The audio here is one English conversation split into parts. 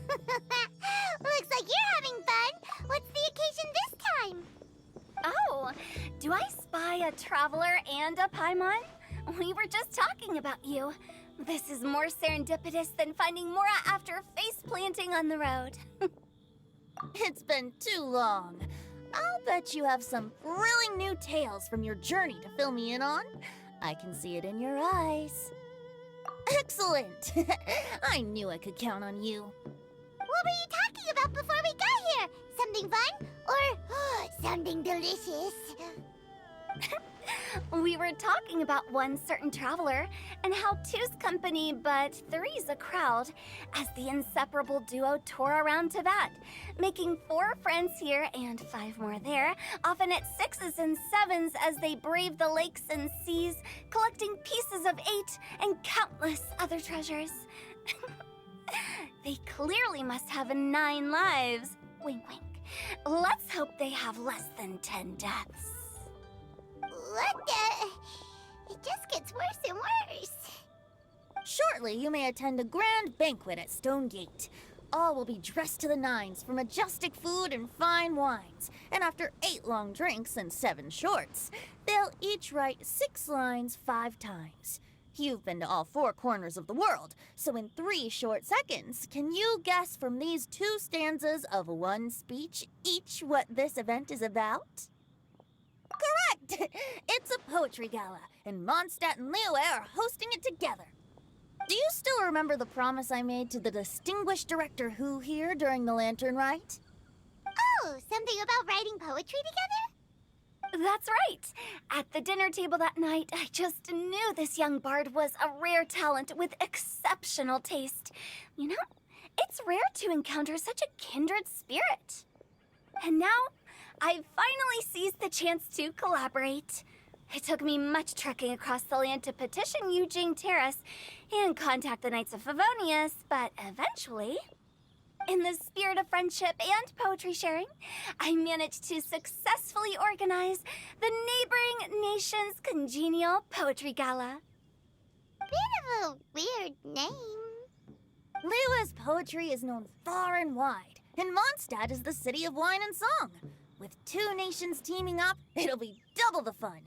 Looks like you're having fun. What's the occasion this time? Oh, do I spy a traveler and a Paimon? We were just talking about you. This is more serendipitous than finding Mora after face planting on the road. It's been too long. I'll bet you have some thrilling new tales from your journey to fill me in on. I can see it in your eyes. Excellent! I knew I could count on you. What were you talking about before we got here? Something fun? Or something delicious? We were talking about one certain traveler and how two's company but three's a crowd as the inseparable duo tour around Tibet, making 4 friends here and 5 more there, often at 6s and 7s as they brave the lakes and seas, collecting pieces of 8 and countless other treasures. They clearly must have 9 lives. Wink, wink. Let's hope they have less than 10 deaths. What the? It just gets worse and worse. Shortly, you may attend a grand banquet at Stonegate. All will be dressed to the nines for majestic food and fine wines. And after 8 long drinks and 7 shorts, they'll each write 6 lines 5 times. You've been to all 4 corners of the world, so in 3 short seconds, can you guess from these 2 stanzas of 1 speech each what this event is about? Correct! It's a poetry gala, and Mondstadt and Liyue are hosting it together. Do you still remember the promise I made to the distinguished director Hu here during the lantern rite? Oh, something about writing poetry together? That's right. At the dinner table that night, I just knew this young bard was a rare talent with exceptional taste. You know, it's rare to encounter such a kindred spirit. And now, I've finally seized the chance to collaborate. It took me much trekking across the land to petition Eugene Terrace and contact the Knights of Favonius, but eventually, in the spirit of friendship and poetry sharing, I managed to successfully organize the neighboring nation's congenial poetry gala. Bit of a weird name. Liyue's poetry is known far and wide, and Mondstadt is the city of wine and song. With 2 nations teaming up, it'll be double the fun,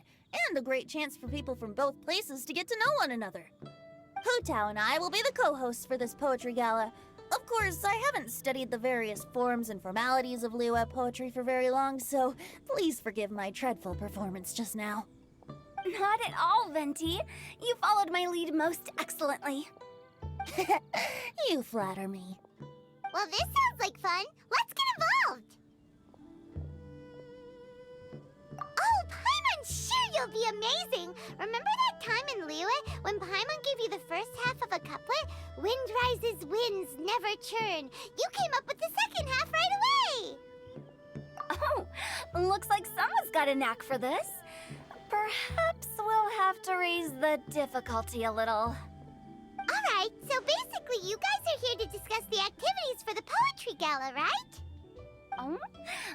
and a great chance for people from both places to get to know one another. Hu Tao and I will be the co-hosts for this poetry gala. Of course, I haven't studied the various forms and formalities of Liyue poetry for very long, so please forgive my dreadful performance just now. Not at all, Venti. You followed my lead most excellently. You flatter me. Well, this sounds like fun. Let's get involved. Oh, Paimon, sure you'll be amazing. Remember that time in Liyue when Paimon gave you the first half of a couplet? Wind rises, winds never churn. You came up with the second half right away. Oh, looks like someone's got a knack for this. Perhaps we'll have to raise the difficulty a little. All right, so basically you guys are here to discuss the activities for the poetry gala, right? Oh,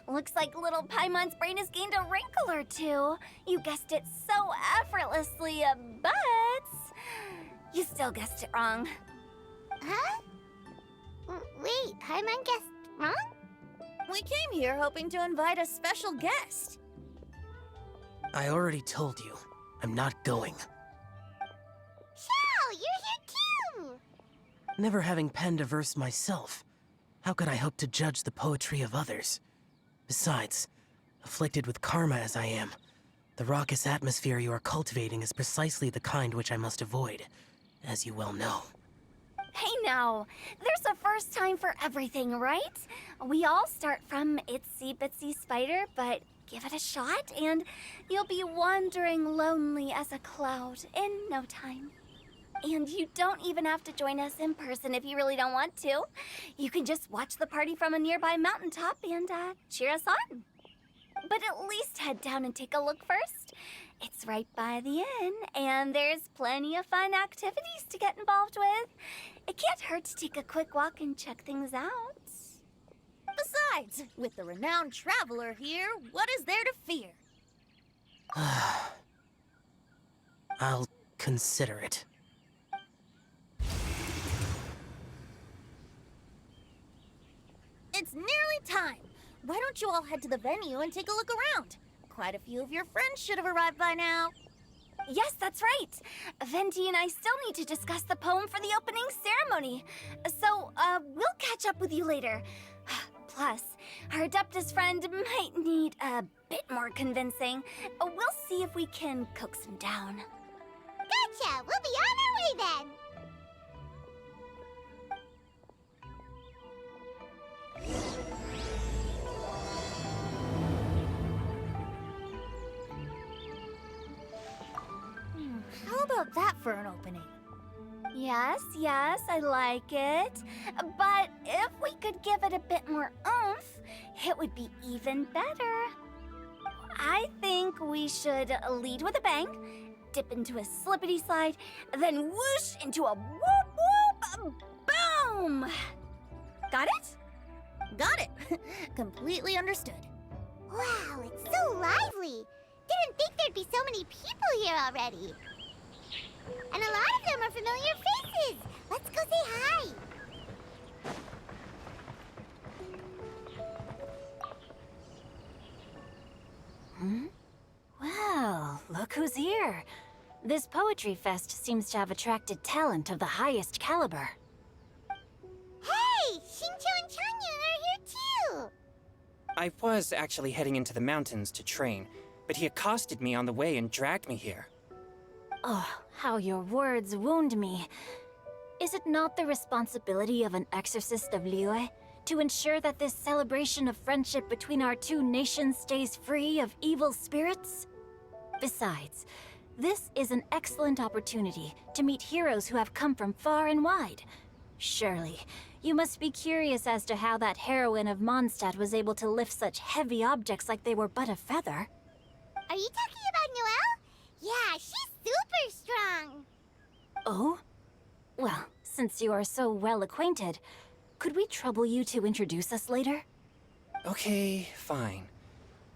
looks like little Paimon's brain has gained a wrinkle or 2. You guessed it so effortlessly, but you still guessed it wrong. Huh? Wait, Paimon guessed wrong? We came here hoping to invite a special guest. I already told you, I'm not going. Xiao, you're here too! Never having penned a verse myself, how could I hope to judge the poetry of others? Besides, afflicted with karma as I am, the raucous atmosphere you are cultivating is precisely the kind which I must avoid, as you well know. Hey now, there's a first time for everything, right? We all start from itsy bitsy spider, but give it a shot and you'll be wandering lonely as a cloud in no time. And you don't even have to join us in person if you really don't want to. You can just watch the party from a nearby mountaintop and cheer us on. But at least head down and take a look first. It's right by the inn, and there's plenty of fun activities to get involved with. It can't hurt to take a quick walk and check things out. Besides, with the renowned traveler here, what is there to fear? I'll consider it. nearly time. Why don't you all head to the venue and take a look around? Quite a few of your friends should have arrived by now. Yes, that's right. Venti and I still need to discuss the poem for the opening ceremony. So, we'll catch up with you later. Plus, our Adeptus friend might need a bit more convincing. We'll see if we can coax him down. Gotcha! We'll be on our way then! How about that for an opening? Yes, I like it. But if we could give it a bit more oomph, it would be even better. I think we should lead with a bang, dip into a slippity slide, then whoosh into a whoop whoop boom! Got it? Got it. Completely understood. Wow, it's so lively! Didn't think there'd be so many people here already. And a lot of them are familiar faces. Let's go say hi. Well, look who's here. This poetry fest seems to have attracted talent of the highest caliber. Hey, Xingqiu and Changyun are here too. I was actually heading into the mountains to train, but he accosted me on the way and dragged me here. Oh, how your words wound me. Is it not the responsibility of an exorcist of Liyue to ensure that this celebration of friendship between our two nations stays free of evil spirits? Besides, this is an excellent opportunity to meet heroes who have come from far and wide. Surely, you must be curious as to how that heroine of Mondstadt was able to lift such heavy objects like they were but a feather. Are you talking about Noelle? Yeah, she's super strong. Oh? Well, since you are so well acquainted, could we trouble you to introduce us later? Okay, fine.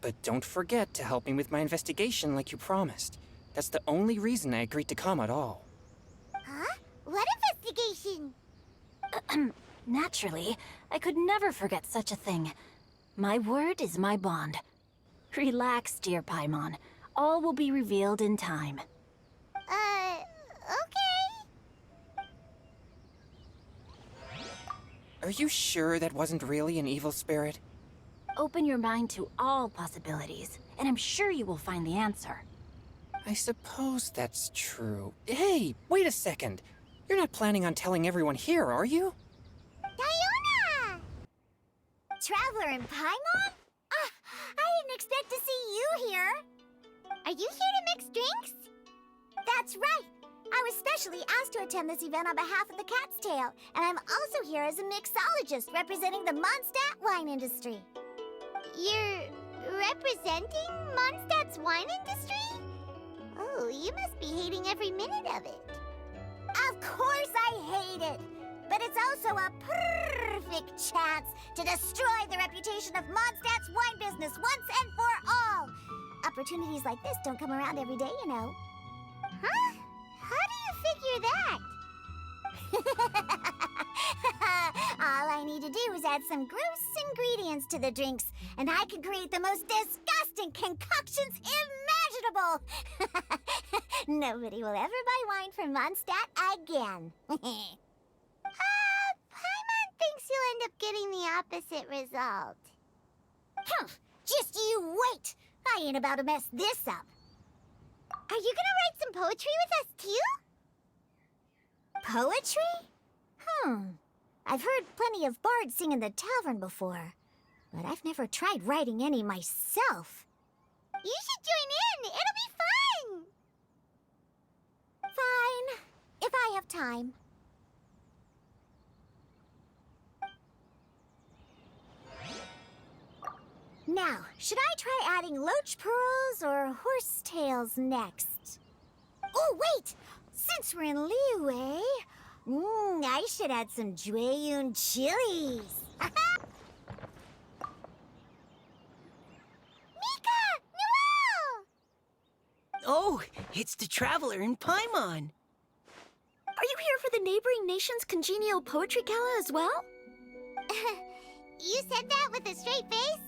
But don't forget to help me with my investigation like you promised. That's the only reason I agreed to come at all. Huh? What investigation? Naturally, I could never forget such a thing. My word is my bond. Relax, dear Paimon. All will be revealed in time. Okay. Are you sure that wasn't really an evil spirit? Open your mind to all possibilities, and I'm sure you will find the answer. I suppose that's true. Hey, wait a second. You're not planning on telling everyone here, are you? Diona! Traveler in Paimon? I didn't expect to see you here. Are you here to mix drinks? That's right. I was specially asked to attend this event on behalf of the Cat's Tail, and I'm also here as a mixologist representing the Mondstadt wine industry. You're representing Mondstadt's wine industry? Oh, you must be hating every minute of it. Of course I hate it! But it's also a perfect chance to destroy the reputation of Mondstadt's wine business once and for all! Opportunities like this don't come around every day, you know. Huh? How do you figure that? All I need to do is add some gross ingredients to the drinks, and I can create the most disgusting concoctions imaginable! Nobody will ever buy wine from Mondstadt again. Paimon thinks you'll end up getting the opposite result. Just you wait! I ain't about to mess this up. Are you gonna write some poetry with us, too? Poetry? I've heard plenty of bards sing in the tavern before, but I've never tried writing any myself. You should join in! It'll be fun! Fine, if I have time. Now, should I try adding loach pearls or horse tails next? Oh, wait! Since we're in Liyue, I should add some Jueyun chilies. Mika! Noelle! Oh, it's the Traveler in Paimon. Are you here for the neighboring nation's congenial poetry gala as well? You said that with a straight face?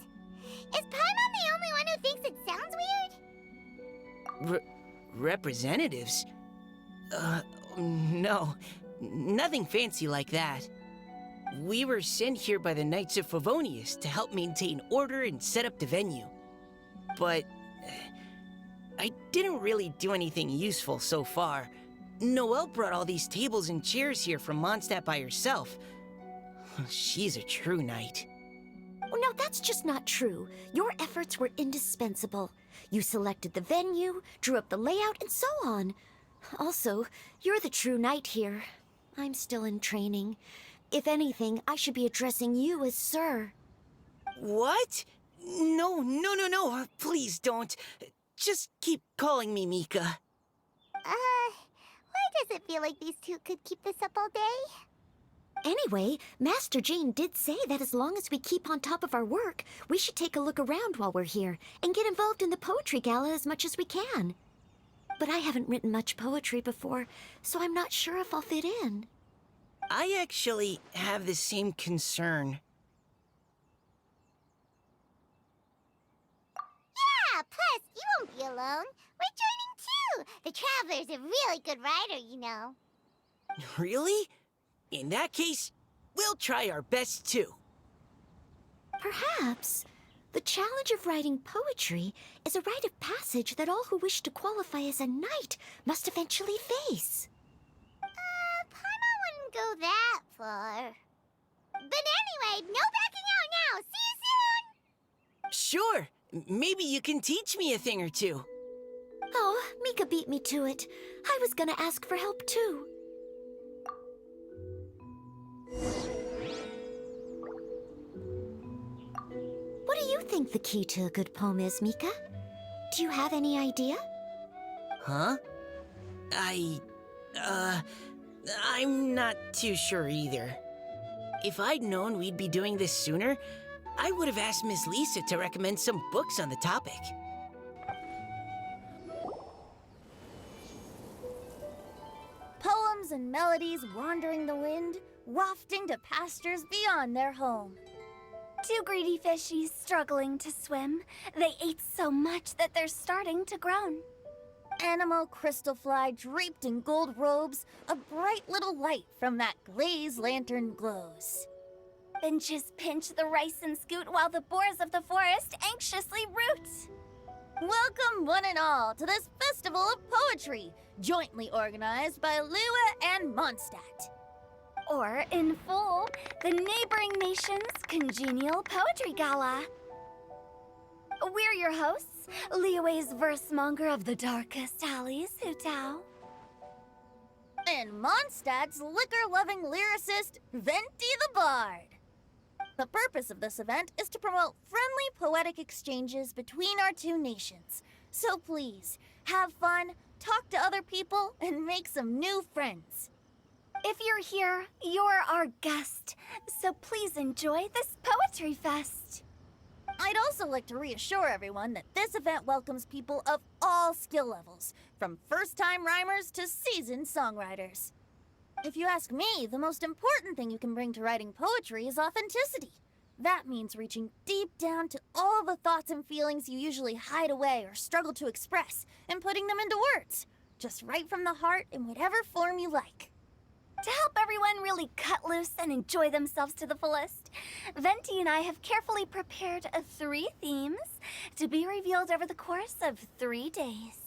Is Paimon the only one who thinks it sounds weird? Representatives? No. Nothing fancy like that. We were sent here by the Knights of Favonius to help maintain order and set up the venue. But I didn't really do anything useful so far. Noelle brought all these tables and chairs here from Mondstadt by herself. She's a true knight. Oh, no, that's just not true. Your efforts were indispensable. You selected the venue, drew up the layout, and so on. Also, you're the true knight here. I'm still in training. If anything, I should be addressing you as Sir. What? No. Please don't. Just keep calling me Mika. Why does it feel like these two could keep this up all day? Anyway, Master Jean did say that as long as we keep on top of our work, we should take a look around while we're here and get involved in the poetry gala as much as we can. But I haven't written much poetry before, so I'm not sure if I'll fit in. I actually have the same concern. Yeah, plus, you won't be alone. We're joining too. The Traveler's a really good writer, you know. Really? In that case, we'll try our best too. Perhaps. The challenge of writing poetry is a rite of passage that all who wish to qualify as a knight must eventually face. Paimon wouldn't go that far. But anyway, no backing out now. See you soon! Sure. Maybe you can teach me a thing or two. Oh, Mika beat me to it. I was gonna ask for help too. What do you think the key to a good poem is, Mika? Do you have any idea? Huh? I'm not too sure either. If I'd known we'd be doing this sooner, I would have asked Miss Lisa to recommend some books on the topic. Poems and melodies wandering the wind, wafting to pastures beyond their home. Two greedy fishies struggling to swim. They ate so much that they're starting to groan. Animal crystal fly draped in gold robes, a bright little light from that glazed lantern glows. Benches pinch the rice and scoot while the boars of the forest anxiously root. Welcome one and all to this festival of poetry, jointly organized by Lua and Mondstadt. Or, in full, the neighboring nation's congenial poetry gala. We're your hosts, Liyue's verse-monger of the darkest alleys, Hutao. And Mondstadt's liquor-loving lyricist, Venti the Bard. The purpose of this event is to promote friendly poetic exchanges between our two nations. So please, have fun, talk to other people, and make some new friends. If you're here, you're our guest, so please enjoy this poetry fest. I'd also like to reassure everyone that this event welcomes people of all skill levels, from first-time rhymers to seasoned songwriters. If you ask me, the most important thing you can bring to writing poetry is authenticity. That means reaching deep down to all the thoughts and feelings you usually hide away or struggle to express, and putting them into words, just right from the heart in whatever form you like. To help everyone really cut loose and enjoy themselves to the fullest, Venti and I have carefully prepared 3 themes to be revealed over the course of 3 days.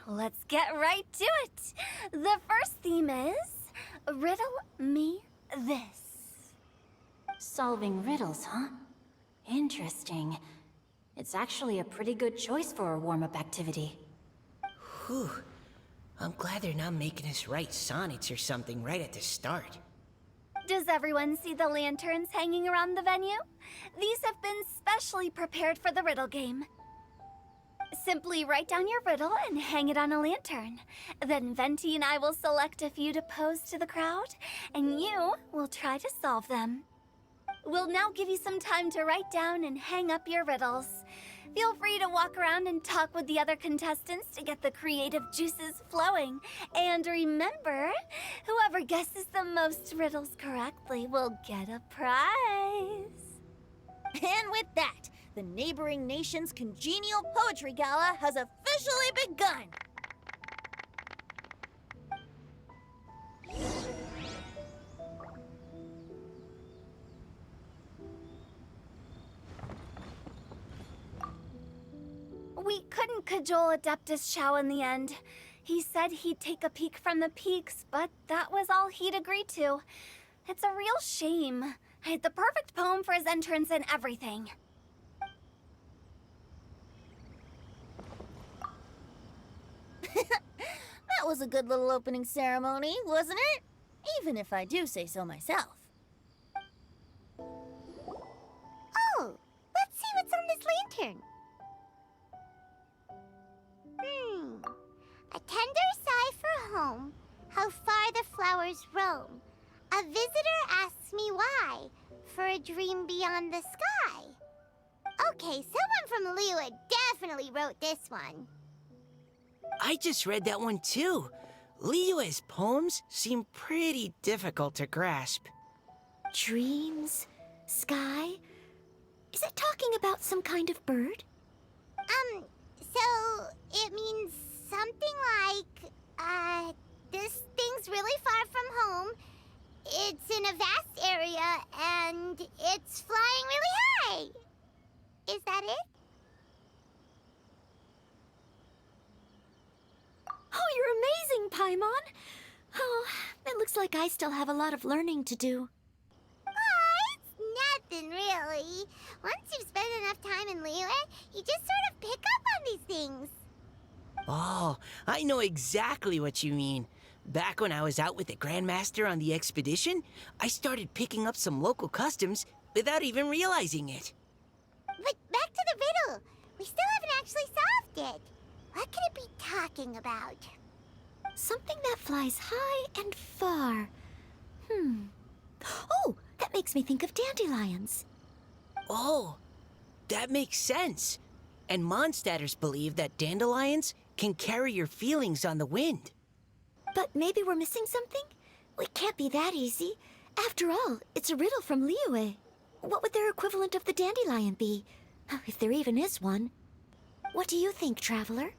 Let's get right to it. The first theme is Riddle Me This. Solving riddles, huh? Interesting. It's actually a pretty good choice for a warm-up activity. Whew. I'm glad they're not making us write sonnets or something right at the start. Does everyone see the lanterns hanging around the venue? These have been specially prepared for the riddle game. Simply write down your riddle and hang it on a lantern. Then Venti and I will select a few to pose to the crowd, and you will try to solve them. we'll now give you some time to write down and hang up your riddles. Feel free to walk around and talk with the other contestants to get the creative juices flowing. And remember, whoever guesses the most riddles correctly will get a prize. And with that, the neighboring nation's congenial poetry gala has officially begun. We couldn't cajole Adeptus Chow in the end. He said he'd take a peek from the peaks, but that was all he'd agreed to. It's a real shame. I had the perfect poem for his entrance and everything. That was a good little opening ceremony, wasn't it? Even if I do say so myself. Oh, let's see what's on this lantern. A tender sigh for home, how far the flowers roam. A visitor asks me why, for a dream beyond the sky. Okay, someone from Liyue definitely wrote this one. I just read that one too. Liyue's poems seem pretty difficult to grasp. Dreams? Sky? Is it talking about some kind of bird? So it means something like, this thing's really far from home. It's in a vast area, and it's flying really high. Is that it? Oh, you're amazing, Paimon! Oh, it looks like I still have a lot of learning to do. It's nothing, really. Once you've spent enough time in Liyue, you just sort of pick up on these things. Oh, I know exactly what you mean. Back when I was out with the Grandmaster on the expedition, I started picking up some local customs without even realizing it. But back to the riddle. We still haven't actually solved it. What could it be talking about? Something that flies high and far. Oh, that makes me think of dandelions. Oh, that makes sense. And Mondstadters believe that dandelions can carry your feelings on the wind. But maybe we're missing something? It can't be that easy. After all, it's a riddle from Liyue. What would their equivalent of the dandelion be? If there even is one. What do you think, Traveler?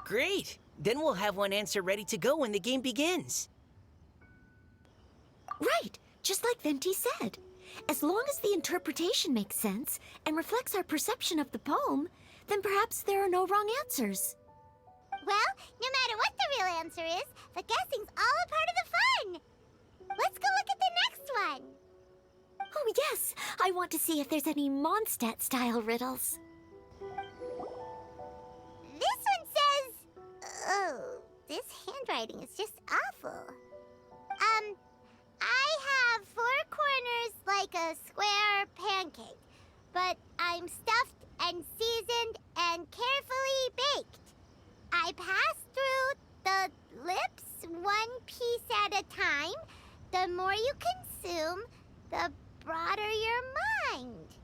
Great! Then we'll have one answer ready to go when the game begins. Right, just like Venti said. As long as the interpretation makes sense and reflects our perception of the poem, then perhaps there are no wrong answers. Well, no matter what the real answer is, the guessing's all a part of the fun. Let's go look at the next one. Oh yes, I want to see if there's any Mondstadt-style riddles. This one says... Oh, this handwriting is just awful. I have 4 corners like a square pancake, but I'm stuffed and seasoned and carefully baked. I pass through the lips 1 piece at a time. The more you consume, the broader your mind.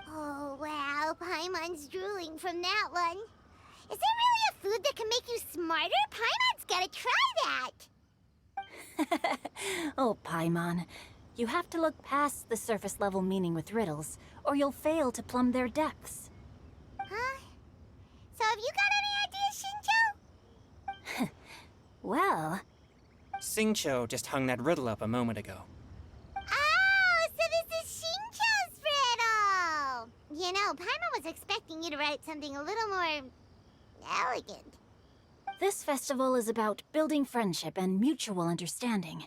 Oh, wow, Paimon's drooling from that one. Is there really a food that can make you smarter? Paimon's gotta try that. Oh, Paimon. You have to look past the surface-level meaning with riddles, or you'll fail to plumb their depths. Huh? So have you got any ideas, Shincho? Well, Xingqiu just hung that riddle up a moment ago. Oh, so this is Shincho's riddle! You know, Paimon was expecting you to write something a little more... elegant. this festival is about building friendship and mutual understanding.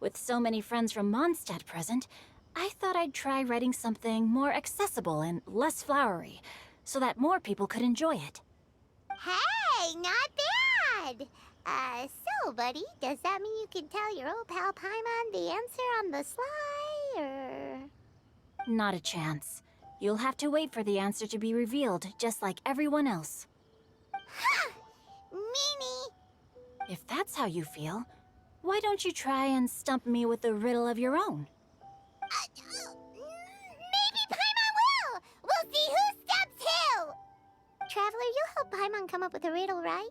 With so many friends from Mondstadt present, I thought I'd try writing something more accessible and less flowery, so that more people could enjoy it. Hey, not bad! So, buddy, does that mean you can tell your old pal Paimon the answer on the sly, or...? Not a chance. You'll have to wait for the answer to be revealed, just like everyone else. Ha! Meanie! If that's how you feel, Why don't you try and stump me with a riddle of your own? Maybe Paimon will! We'll see who stumps who! Traveler, you'll help Paimon come up with a riddle, right?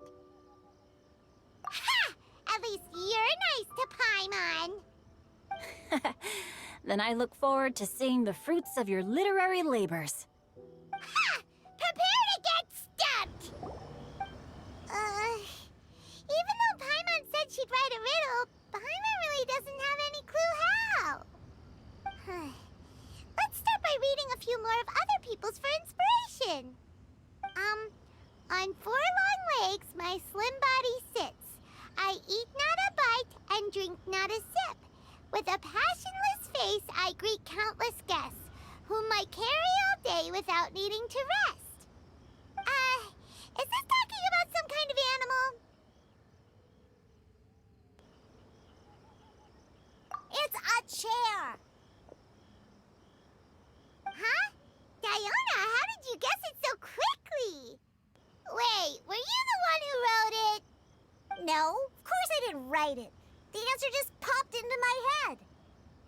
Ha! At least you're nice to Paimon! Then I look forward to seeing the fruits of your literary labors. Ha! Prepare to get stumped! Even though Paimon said she'd write a riddle, Paimon really doesn't have any clue how. Let's start by reading a few more of other people's for inspiration. On 4 long legs, my slim body sits. I eat not a bite and drink not a sip. With a passionless face, I greet countless guests, whom I carry all day without needing to rest. Is this talking about some kind of animal? It's a chair. Huh? Diona, how did you guess it so quickly? Wait, were you the one who wrote it? No, of course I didn't write it. The answer just popped into my head.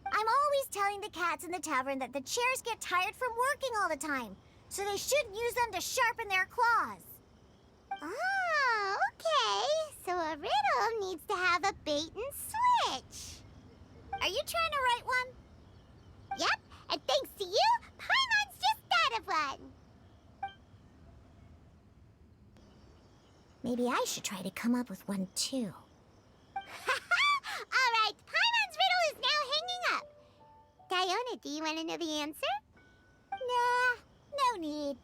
I'm always telling the cats in the tavern that the chairs get tired from working all the time, so they shouldn't use them to sharpen their claws. Oh, okay. So a riddle needs to have a bait and switch. Are you trying to write one? Yep, and thanks to you, Paimon's just thought of one. Maybe I should try to come up with one too. All right, Paimon's riddle is now hanging up. Diona, do you want to know the answer? Nah, no need.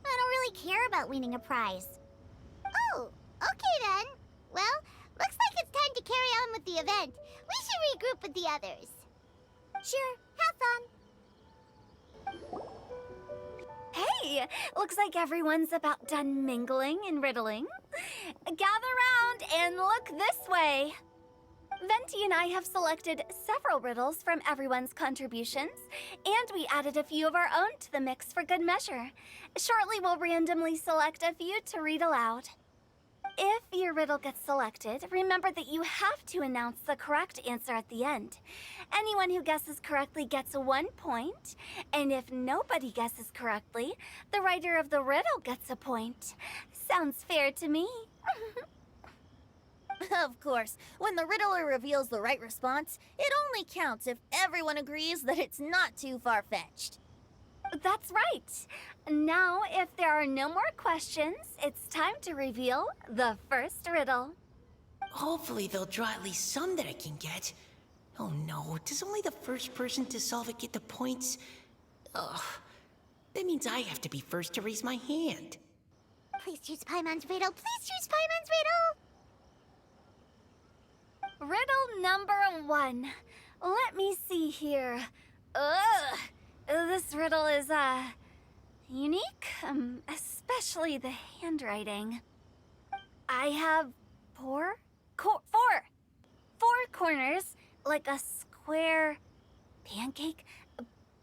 I don't really care about winning a prize. Oh, okay then. Well, looks like it's time to carry on with the event. We should regroup with the others. Sure, have fun. Hey, looks like everyone's about done mingling and riddling. Gather round and look this way. Venti and I have selected several riddles from everyone's contributions, and we added a few of our own to the mix for good measure. Shortly, we'll randomly select a few to read aloud. If your riddle gets selected, remember that you have to announce the correct answer at the end. Anyone who guesses correctly gets 1 point, and if nobody guesses correctly, the writer of the riddle gets a point. Sounds fair to me. Of course, when the riddler reveals the right response, it only counts if everyone agrees that it's not too far-fetched. That's right. Now, if there are no more questions, it's time to reveal the first riddle. Hopefully they'll draw at least some that I can get. Oh no, does only the first person to solve it get the points? Ugh, that means I have to be first to raise my hand. Please choose Paimon's riddle. Please choose Paimon's riddle. Riddle number 1. Let me see here. Ugh, this riddle is, unique, especially the handwriting. I have four corners, like a square pancake,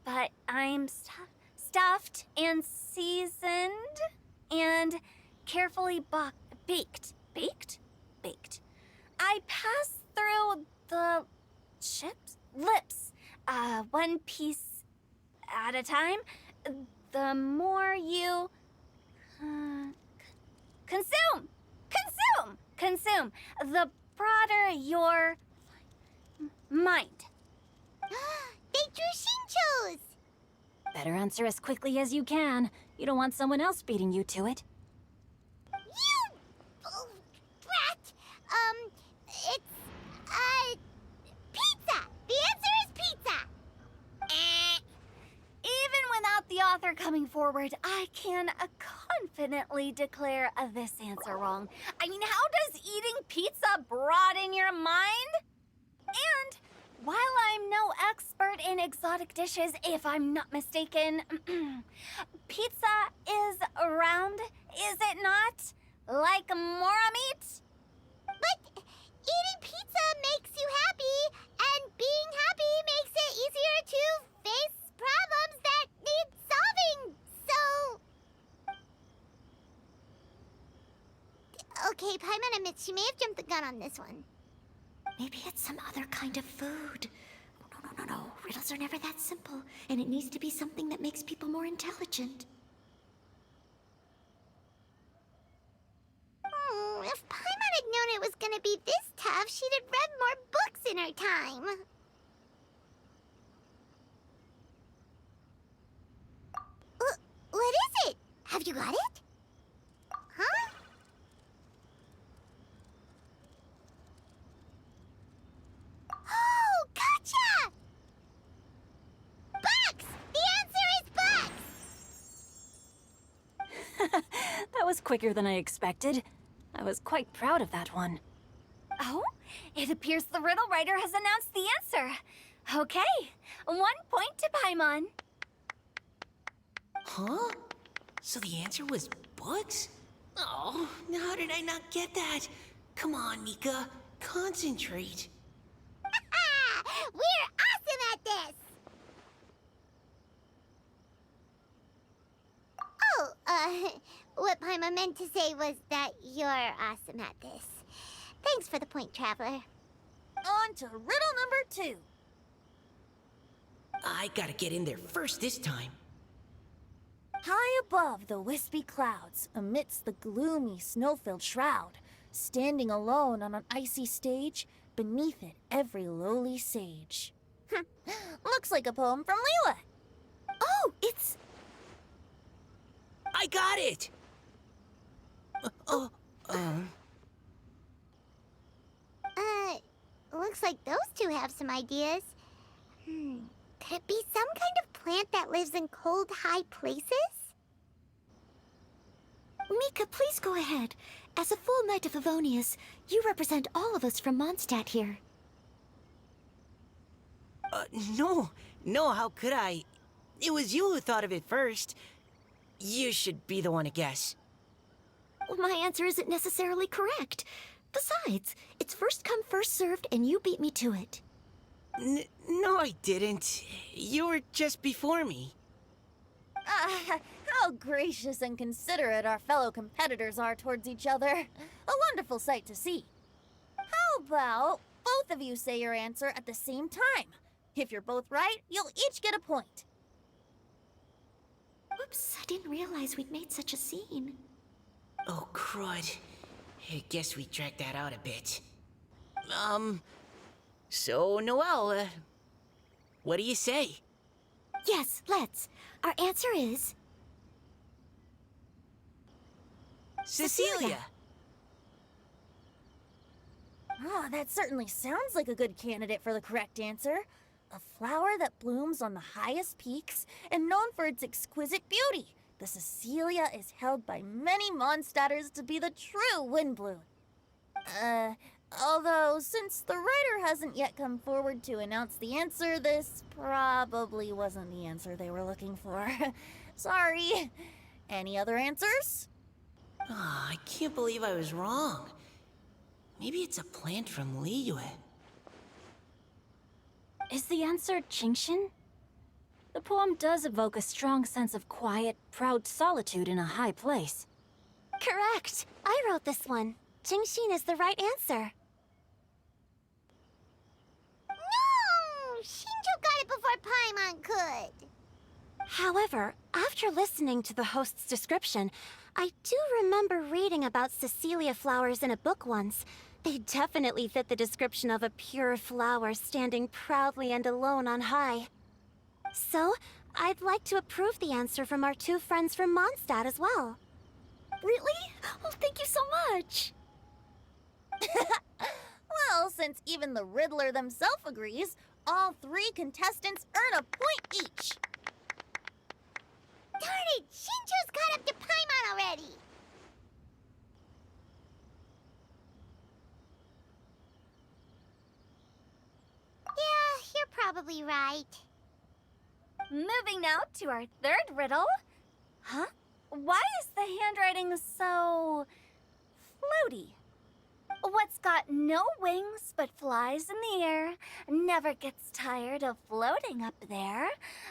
but I'm stuffed and seasoned and carefully baked. Baked. I pass through the lips, one piece at a time. The more you consume, the broader your mind. They drew Shinchos! Better answer as quickly as you can. You don't want someone else beating you to it. You brat! It's, pizza! The answer is pizza! Even without the author coming forward, I can confidently declare this answer wrong. I mean, how does eating pizza broaden your mind? And while I'm no expert in exotic dishes, if I'm not mistaken, pizza is round, is it not? Like mora meat? But eating pizza makes you happy, and being happy makes it easier to face problems that need solving, so... Okay, Paimon admits she may have jumped the gun on this one. Maybe it's some other kind of food. No. Riddles are never that simple, and it needs to be something that makes people more intelligent. If Paimon had known it was gonna be this tough, she'd have read more books in her time. What is it? Have you got it? Huh? Oh, gotcha! Bucks! The answer is bucks! That was quicker than I expected. I was quite proud of that one. Oh, it appears the riddle writer has announced the answer. Okay, 1 point to Paimon. Huh? So the answer was books? Oh, how did I not get that? Come on, Mika. Concentrate. We're awesome at this! Oh, what Paimon meant to say was that you're awesome at this. Thanks for the point, Traveler. On to riddle number 2. I gotta get in there first this time. High above the wispy clouds, amidst the gloomy snow-filled shroud, standing alone on an icy stage, beneath it every lowly sage. Looks like a poem from Liyue. Oh, it's... I got it! Looks like those two have some ideas. Could it be some kind of plant that lives in cold, high places? Mika, please go ahead. As a full Knight of Favonius, you represent all of us from Mondstadt here. No, how could I? It was you who thought of it first. You should be the one to guess. Well, my answer isn't necessarily correct. Besides, it's first come, first served, and you beat me to it. No, I didn't. You were just before me. How gracious and considerate our fellow competitors are towards each other. A wonderful sight to see. How about both of you say your answer at the same time? If you're both right, you'll each get a point. Whoops, I didn't realize we'd made such a scene. Oh, crud. I guess we dragged that out a bit. So, Noelle, what do you say? Yes, let's. Our answer is... Cecilia! Oh, that certainly sounds like a good candidate for the correct answer. A flower that blooms on the highest peaks and known for its exquisite beauty. The Cecilia is held by many Mondstadters to be the true windbloom. Although, since the writer hasn't yet come forward to announce the answer, this probably wasn't the answer they were looking for. Sorry. Any other answers? Oh, I can't believe I was wrong. Maybe it's a plant from Liyue. Is the answer Genshin? The poem does evoke a strong sense of quiet, proud solitude in a high place. Correct. I wrote this one. Genshin is the right answer. No! Shinjo got it before Paimon could. However, after listening to the host's description, I do remember reading about Cecilia flowers in a book once. They definitely fit the description of a pure flower standing proudly and alone on high. So, I'd like to approve the answer from our two friends from Mondstadt as well. Really? Oh, thank you so much. Well, since even the Riddler themselves agrees, all 3 contestants earn a point each. Darn it! Shinjo's caught up to Paimon already! Yeah, you're probably right. Moving now to our third riddle. Huh? Why is the handwriting so... floaty? What's got no wings but flies in the air, never gets tired of floating up there.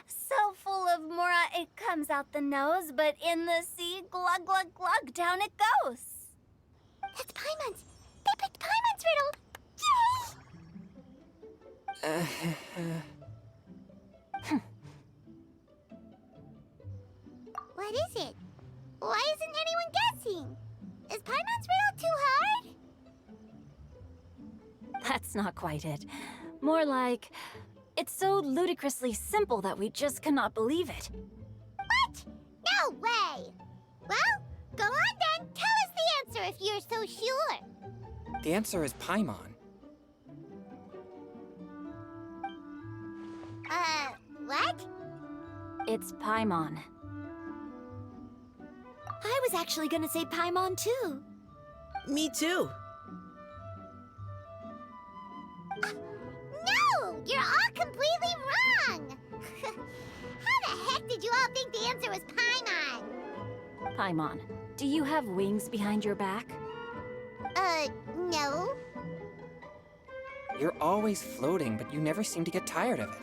So full of mora it comes out the nose, but in the sea, glug glug glug, down it goes. That's Paimon's! They picked Paimon's riddle! Yay! What is it? Why isn't anyone guessing? Is Paimon's riddle too hard? That's not quite it. More like, it's so ludicrously simple that we just cannot believe it. What? No way! Well, go on then. Tell us the answer if you're so sure. The answer is Paimon. What? It's Paimon. I was actually gonna say Paimon too. Me too. No! You're all completely wrong! How the heck did you all think the answer was Paimon? Paimon, do you have wings behind your back? No. You're always floating, but you never seem to get tired of it.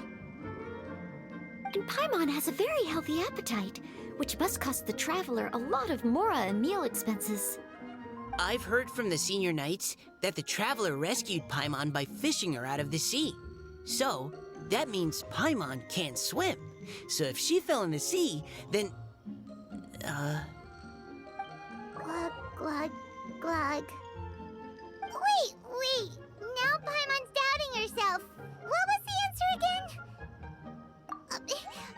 And Paimon has a very healthy appetite, which must cost the traveler a lot of mora and meal expenses. I've heard from the senior knights that the traveler rescued Paimon by fishing her out of the sea. So, that means Paimon can't swim. So if she fell in the sea, then... Glug, glug, glug. Wait. Now Paimon's doubting herself. What was the answer again?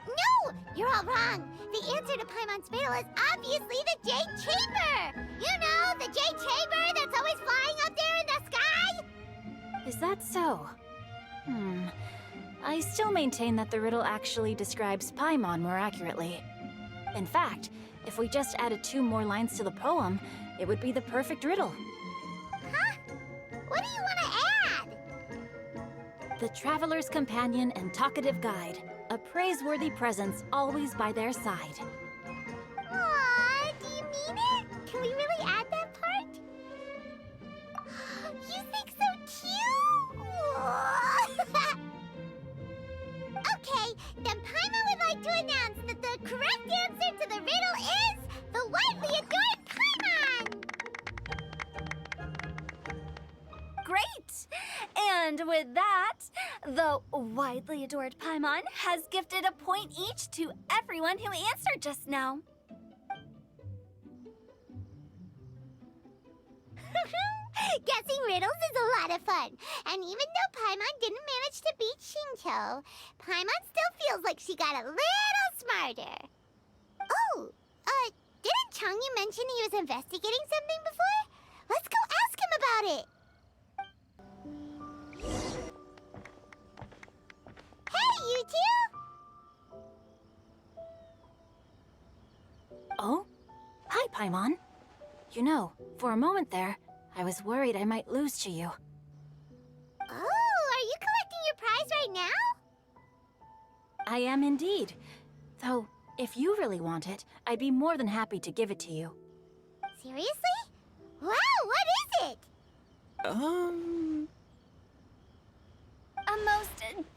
No! You're all wrong. The answer to Paimon's riddle is obviously the Jade Chamber! You know, the Jade Chamber that's always flying up there in the sky? Is that so? I still maintain that the riddle actually describes Paimon more accurately. In fact, if we just added 2 more lines to the poem, it would be the perfect riddle. Huh? What do you want to add? The traveler's companion and talkative guide, a praiseworthy presence always by their side. Aw, do you mean it? Can we really add that part? You think so too? Okay, then Paimon would like to announce that the correct answer to the riddle is the widely adored Paimon! Great! And with that, the widely adored Paimon has gifted a point each to everyone who answered just now. Guessing riddles is a lot of fun. And even though Paimon didn't manage to beat Shinto, Paimon still feels like she got a little smarter. Oh, didn't Changyu mention he was investigating something before? Let's go ask him about it. Hey, you two! Oh? Hi, Paimon. You know, for a moment there, I was worried I might lose to you. Oh, are you collecting your prize right now? I am indeed. Though, if you really want it, I'd be more than happy to give it to you. Seriously? Wow, what is it? A most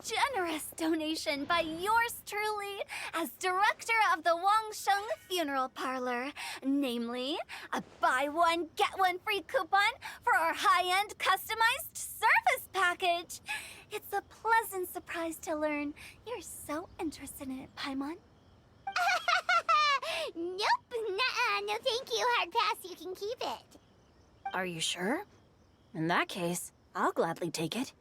generous donation by yours truly as director of the Wangsheng Funeral Parlor. Namely, a buy one, get one free coupon for our high-end customized service package. It's a pleasant surprise to learn you're so interested in it, Paimon. Nope, nuh-uh, no thank you, hard pass, you can keep it. Are you sure? In that case, I'll gladly take it.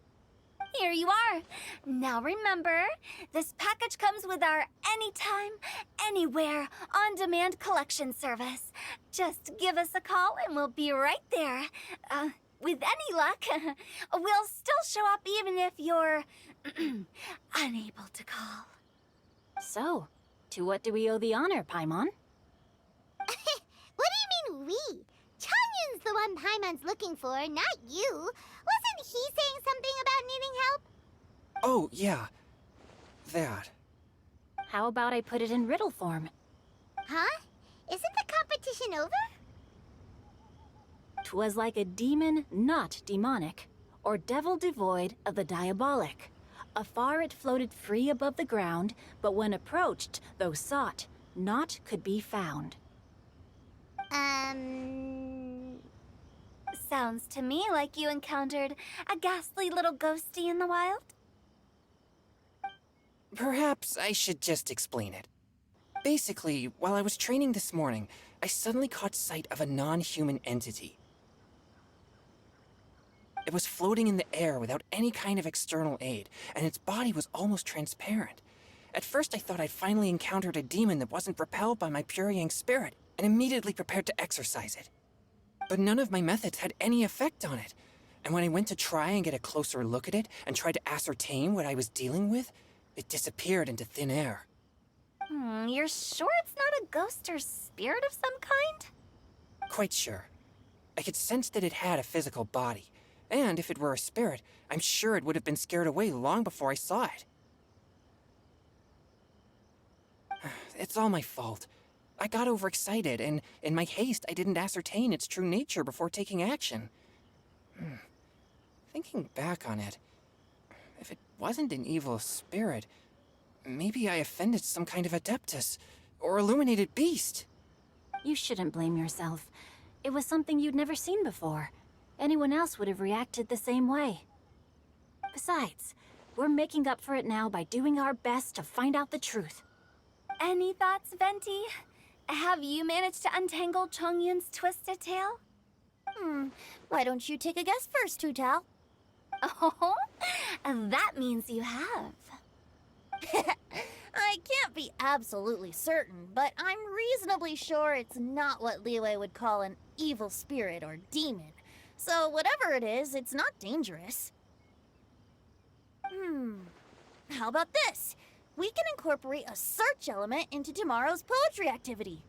Here you are. Now remember, this package comes with our anytime, anywhere, on-demand collection service. Just give us a call and we'll be right there. With any luck, we'll still show up even if you're unable to call. So, to what do we owe the honor, Paimon? What do you mean we? Changyun's the one Paimon's looking for, not you. Wasn't he saying something about needing help? Oh, yeah. That. How about I put it in riddle form? Huh? Isn't the competition over? 'Twas like a demon not demonic, or devil devoid of the diabolic. Afar it floated free above the ground, but when approached, though sought, naught could be found. Sounds to me like you encountered a ghastly little ghostie in the wild. Perhaps I should just explain it. Basically, while I was training this morning, I suddenly caught sight of a non-human entity. It was floating in the air without any kind of external aid, and its body was almost transparent. At first I thought I'd finally encountered a demon that wasn't repelled by my pure yang spirit, and immediately prepared to exorcise it. But none of my methods had any effect on it, and when I went to try and get a closer look at it and tried to ascertain what I was dealing with, it disappeared into thin air. You're sure it's not a ghost or spirit of some kind? Quite sure. I could sense that it had a physical body, and if it were a spirit, I'm sure it would have been scared away long before I saw it. It's all my fault. I got overexcited, and in my haste, I didn't ascertain its true nature before taking action. Thinking back on it, if it wasn't an evil spirit, maybe I offended some kind of adeptus, or illuminated beast. You shouldn't blame yourself. It was something you'd never seen before. Anyone else would have reacted the same way. Besides, we're making up for it now by doing our best to find out the truth. Any thoughts, Venti? Have you managed to untangle Chongyun's twisted tail? Why don't you take a guess first, Hu-Tao? Oh, that means you have. I can't be absolutely certain, but I'm reasonably sure it's not what Liyue would call an evil spirit or demon. So whatever it is, it's not dangerous. How about this? We can incorporate a search element into tomorrow's poetry activity.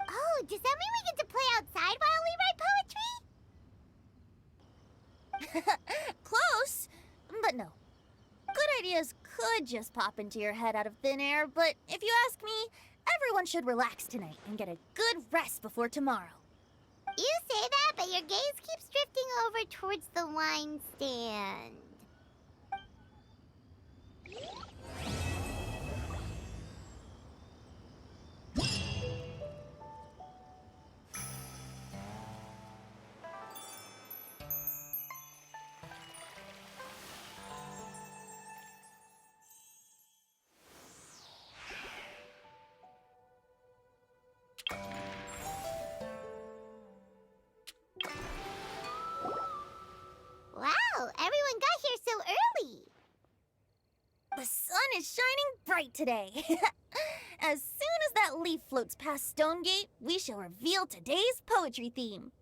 Oh, does that mean we get to play outside while we write poetry? Close, but no. Good ideas could just pop into your head out of thin air, but if you ask me, everyone should relax tonight and get a good rest before tomorrow. You say that, but your gaze keeps drifting over towards the wine stand. Wow, everyone got here so early. The sun is shining bright today. As soon as that leaf floats past Stonegate, we shall reveal today's poetry theme.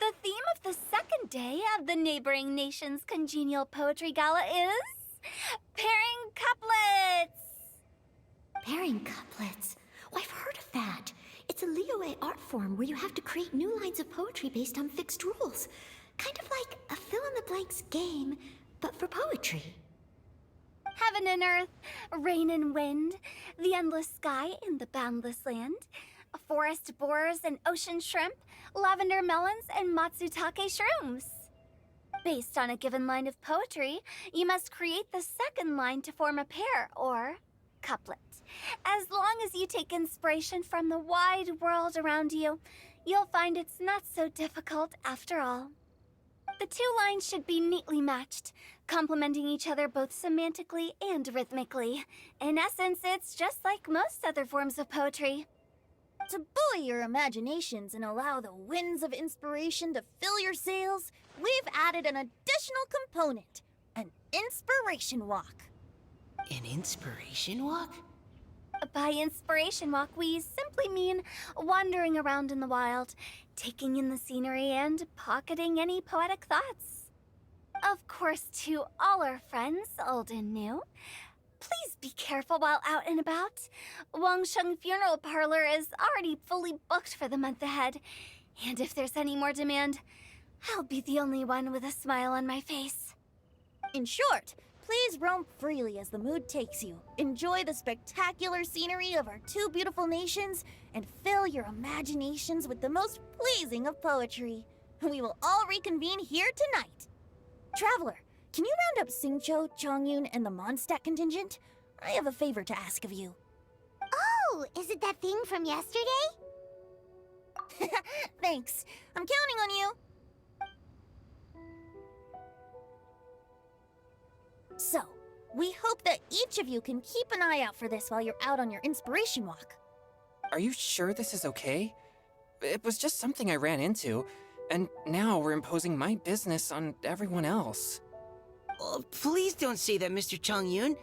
The theme of the second day of the neighboring nation's congenial poetry gala is pairing couplets. Pairing couplets. Oh, I've heard of that. It's a Liyue art form where you have to create new lines of poetry based on fixed rules. Kind of like a fill-in-the-blanks game, but for poetry. Heaven and earth, rain and wind, the endless sky and the boundless land, forest borers and ocean shrimp, lavender melons and matsutake shrooms. Based on a given line of poetry, you must create the second line to form a pair, or couplet. As long as you take inspiration from the wide world around you, you'll find it's not so difficult after all. The two lines should be neatly matched, complementing each other both semantically and rhythmically. In essence, it's just like most other forms of poetry. To buoy your imaginations and allow the winds of inspiration to fill your sails, we've added an additional component, an inspiration walk. An inspiration walk? By inspiration walk, we simply mean wandering around in the wild, taking in the scenery, and pocketing any poetic thoughts. Of course, to all our friends, old and new, please be careful while out and about. Wangsheng Funeral Parlor is already fully booked for the month ahead, and if there's any more demand, I'll be the only one with a smile on my face. In short, please roam freely as the mood takes you. Enjoy the spectacular scenery of our two beautiful nations, and fill your imaginations with the most pleasing of poetry. We will all reconvene here tonight. Traveler, can you round up Xingqiu, Chongyun, and the Mondstadt contingent? I have a favor to ask of you. Oh, is it that thing from yesterday? Thanks. I'm counting on you. So, We hope that each of you can keep an eye out for this while you're out on your inspiration walk. Are you sure this is okay? It was just something I ran into, and now we're imposing my business on everyone else. Oh, please don't say that, Mr. Chongyun.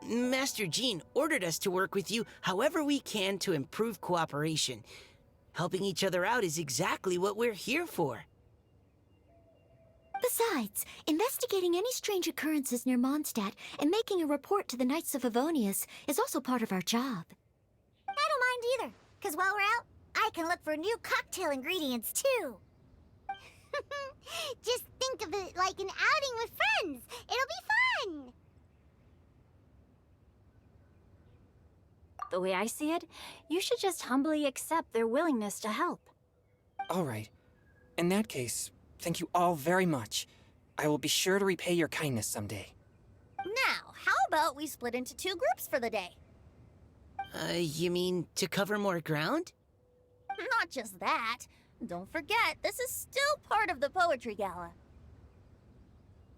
Master Jean ordered us to work with you however we can to improve cooperation. Helping each other out is exactly what we're here for. Besides, investigating any strange occurrences near Mondstadt and making a report to the Knights of Favonius is also part of our job. I don't mind either, because while we're out, I can look for new cocktail ingredients too. Just think of it like an outing with friends. It'll be fun. The way I see it, you should just humbly accept their willingness to help. All right. In that case, thank you all very much. I will be sure to repay your kindness someday. Now, how about we split into 2 groups for the day? You mean to cover more ground? Not just that. Don't forget, this is still part of the Poetry Gala.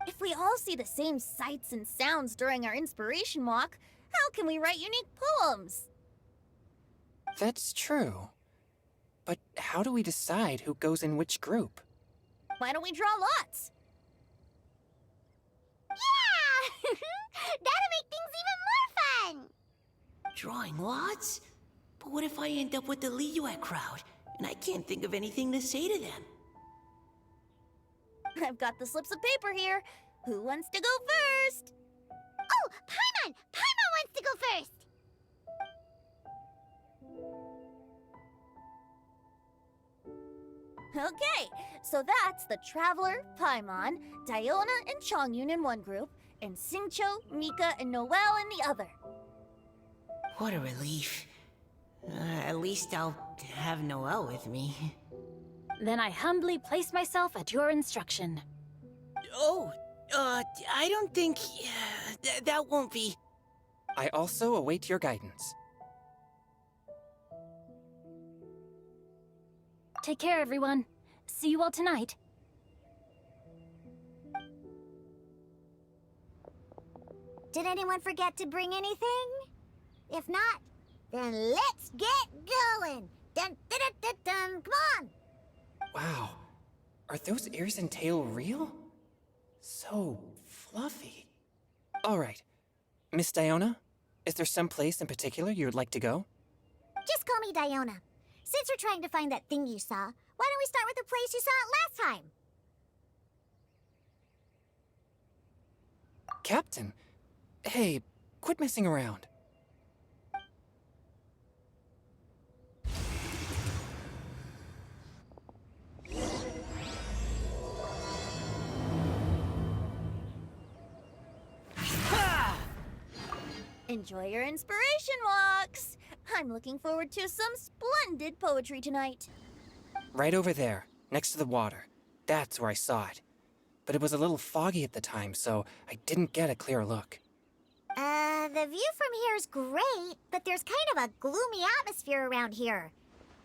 If we all see the same sights and sounds during our inspiration walk, how can we write unique poems? That's true. But how do we decide who goes in which group? Why don't we draw lots? Yeah! That'll make things even more fun. Drawing lots? But what if I end up with the Liyue crowd, and I can't think of anything to say to them? I've got the slips of paper here. Who wants to go first? Oh, Paimon! Paimon wants to go first! Okay, so that's the Traveler, Paimon, Diona, and Chongyun in one group, and Xingqiu, Mika, and Noelle in the other. What a relief. At least I'll have Noelle with me. Then I humbly place myself at your instruction. Oh, I don't think... that won't be... I also await your guidance. Take care, everyone. See you all tonight. Did anyone forget to bring anything? If not, then let's get going! Dun dun dun dun dun! Come on! Wow. Are those ears and tail real? So fluffy. All right. Miss Diona, is there some place in particular you would like to go? Just call me Diona. Since we're trying to find that thing you saw, why don't we start with the place you saw it last time? Captain! Hey, quit messing around. Enjoy your inspiration walks! I'm looking forward to some splendid poetry tonight. Right over there, next to the water. That's where I saw it. But it was a little foggy at the time, so I didn't get a clear look. The view from here is great, but there's kind of a gloomy atmosphere around here.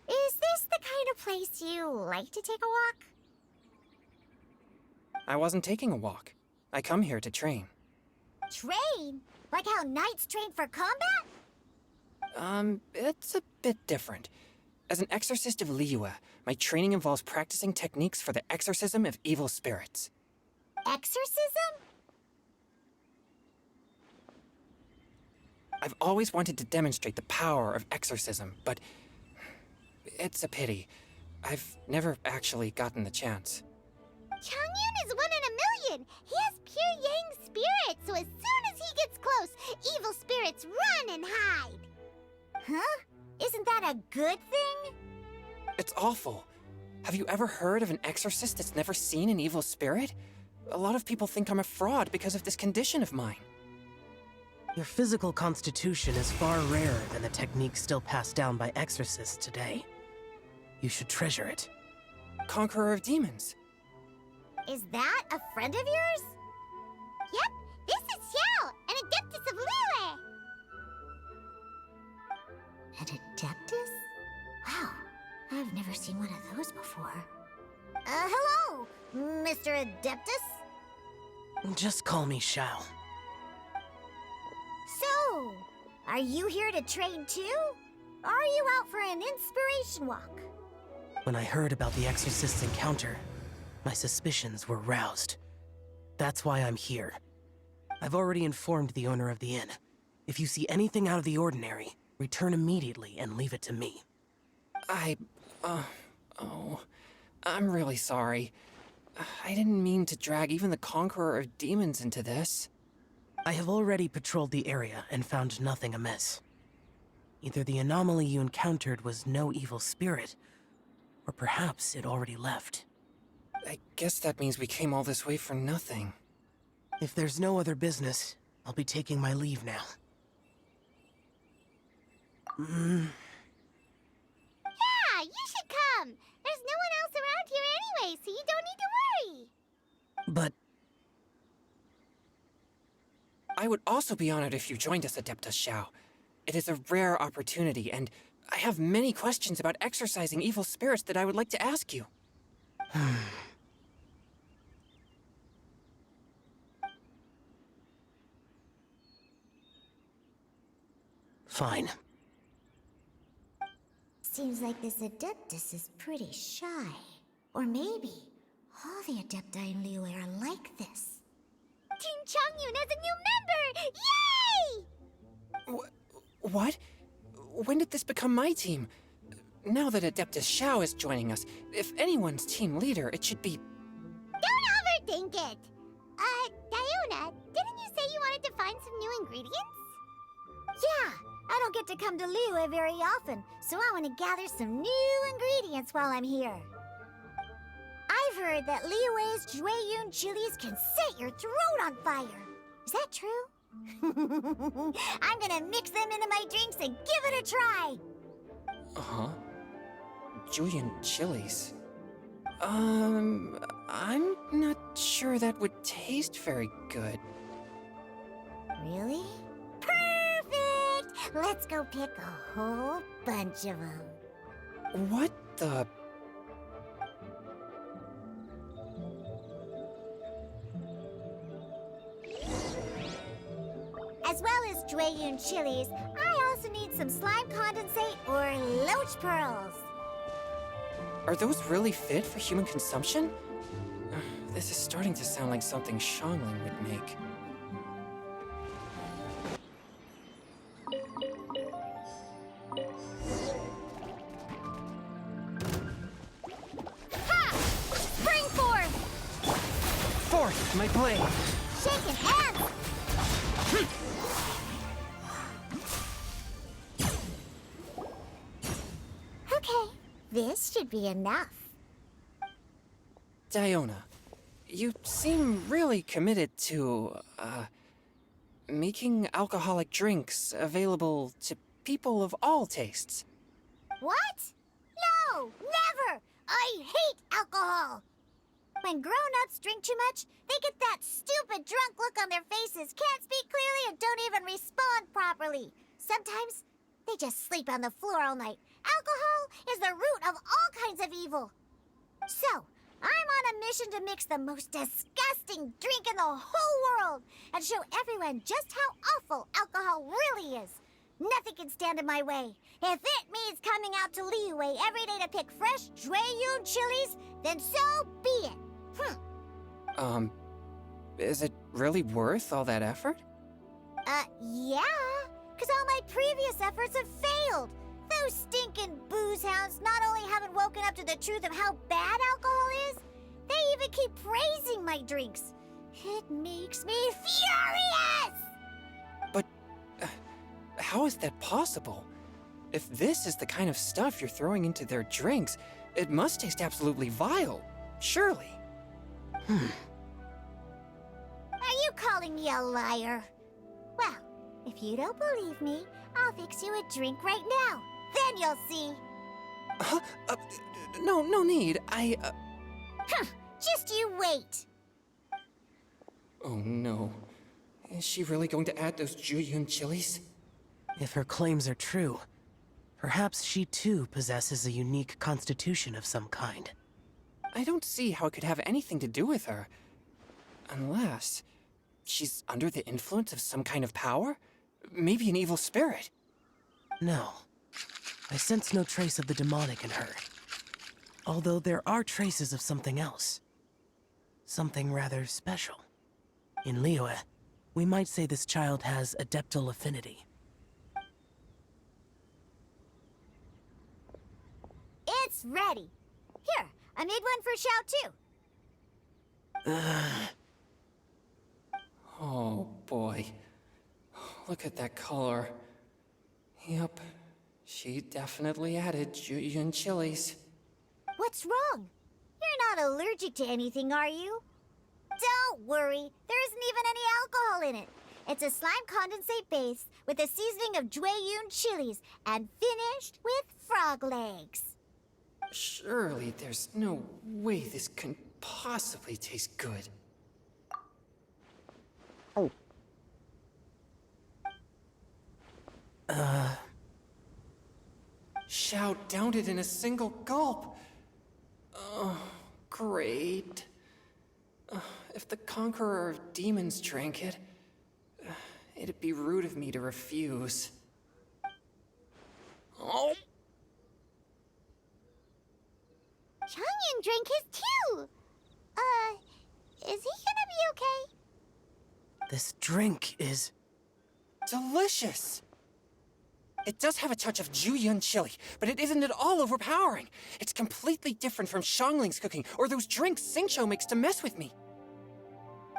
Is this the kind of place you like to take a walk? I wasn't taking a walk. I come here to train. Train? Like how knights train for combat? It's a bit different. As an exorcist of Liyue, my training involves practicing techniques for the exorcism of evil spirits. Exorcism? I've always wanted to demonstrate the power of exorcism, but it's a pity. I've never actually gotten the chance. Chongyun is 1 in a million. He has pure yang spirit, so as soon as he gets close, evil spirits run and hide. Huh? Isn't that a good thing? It's awful. Have you ever heard of an exorcist that's never seen an evil spirit? A lot of people think I'm a fraud because of this condition of mine. Your physical constitution is far rarer than the techniques still passed down by exorcists today. You should treasure it. Conqueror of demons. Is that a friend of yours? Yep, this is Xiao, an adeptus of Liyue. An adeptus? Wow, I've never seen one of those before. Hello, Mr. Adeptus? Just call me Shao. Are you here to trade too? Or are you out for an inspiration walk? When I heard about the Exorcist's encounter, my suspicions were roused. That's why I'm here. I've already informed the owner of the inn. If you see anything out of the ordinary, return immediately and leave it to me. I'm really sorry. I didn't mean to drag even the Conqueror of Demons into this. I have already patrolled the area and found nothing amiss. Either the anomaly you encountered was no evil spirit, or perhaps it already left. I guess that means we came all this way for nothing. If there's no other business, I'll be taking my leave now. Yeah, you should come. There's no one else around here anyway, so you don't need to worry. But I would also be honored if you joined us, Adeptus Xiao. It is a rare opportunity, and I have many questions about exorcising evil spirits that I would like to ask you. fine. Seems like this Adeptus is pretty shy. Or maybe all the Adepti in Liyue are like this. Team Changyun has a new member! Yay! What? When did this become my team? Now that Adeptus Xiao is joining us, if anyone's team leader, it should be... Don't overthink it! Diona, didn't you say you wanted to find some new ingredients? Yeah, I don't get to come to Liyue very often, so I want to gather some new ingredients while I'm here. I've heard that Liyue's Jueyun chilies can set your throat on fire. Is that true? I'm gonna mix them into my drinks and give it a try. Uh-huh. Julian chilies. I'm not sure that would taste very good. Really? Perfect! Let's go pick a whole bunch of them. What the... As well as Jueyun chilies, I also need some slime condensate or loach pearls. Are those really fit for human consumption? This is starting to sound like something Xiangling would make. Ha! Spring forth! Forth, my blade! Shaking hands! Okay, this should be enough. Diona, you seem really committed to, making alcoholic drinks available to people of all tastes. What? No, never! I hate alcohol! When grown-ups drink too much, they get that stupid drunk look on their faces, can't speak clearly, and don't even respond properly. Sometimes, they just sleep on the floor all night. Alcohol is the root of all kinds of evil. So, I'm on a mission to mix the most disgusting drink in the whole world and show everyone just how awful alcohol really is. Nothing can stand in my way. If it means coming out to Liyue every day to pick fresh Jueyun chilies, then so be it. Is it really worth all that effort? Yeah, because all my previous efforts have failed. Those stinking booze hounds not only haven't woken up to the truth of how bad alcohol is, they even keep praising my drinks. It makes me furious! But, how is that possible? If this is the kind of stuff you're throwing into their drinks, it must taste absolutely vile, surely. Are you calling me a liar? Well, if you don't believe me, I'll fix you a drink right now. Then you'll see. No need. Just you wait. Oh no. Is she really going to add those Jueyun chilies? If her claims are true, perhaps she too possesses a unique constitution of some kind. I don't see how it could have anything to do with her. Unless she's under the influence of some kind of power? Maybe an evil spirit. No. I sense no trace of the demonic in her. Although there are traces of something else. Something rather special. In Liyue, we might say this child has adeptal affinity. It's ready. Here, I made one for Xiao too. Oh boy. Look at that color. Yep. She definitely added Jueyun chilies. What's wrong? You're not allergic to anything, are you? Don't worry, there isn't even any alcohol in it. It's a slime condensate base with a seasoning of Jueyun chilies and finished with frog legs. Surely there's no way this can possibly taste good. Xiao downed it in a single gulp. Oh, great. If the Conqueror of Demons drank it, it'd be rude of me to refuse. Oh! Changyun drank his too. Is he gonna be okay? This drink is... Delicious! It does have a touch of Jueyun chili, but it isn't at all overpowering. It's completely different from Xiangling's cooking or those drinks Xingqiu makes to mess with me.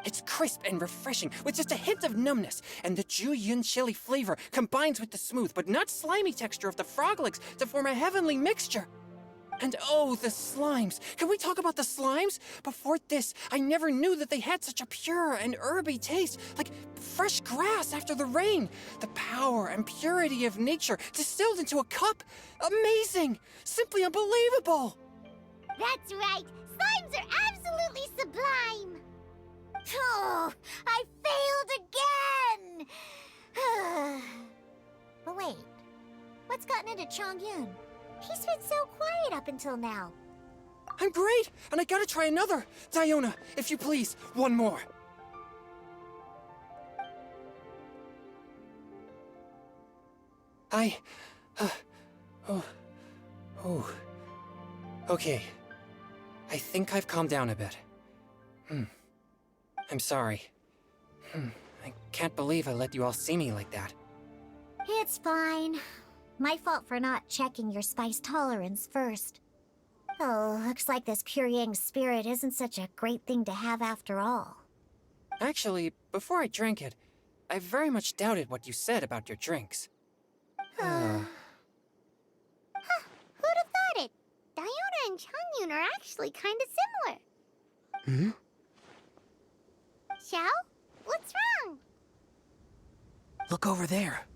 It's crisp and refreshing, with just a hint of numbness, and the Jueyun chili flavor combines with the smooth but not slimy texture of the frog legs to form a heavenly mixture. And oh, the slimes! Can we talk about the slimes? Before this, I never knew that they had such a pure and herby taste, like fresh grass after the rain. The power and purity of nature distilled into a cup. Amazing! Simply unbelievable! That's right. Slimes are absolutely sublime. Oh, I failed again. But wait, what's gotten into Changyun? He's been so quiet up until now. I'm great, and I gotta try another. Diona, if you please, one more. Okay. I think I've calmed down a bit. I'm sorry. I can't believe I let you all see me like that. It's fine. My fault for not checking your spice tolerance first. Oh, looks like this pure yang spirit isn't such a great thing to have after all. Actually, before I drank it, I very much doubted what you said about your drinks. Who'd have thought it? Diona and Changyun are actually kind of similar. Xiao? What's wrong? Look over there.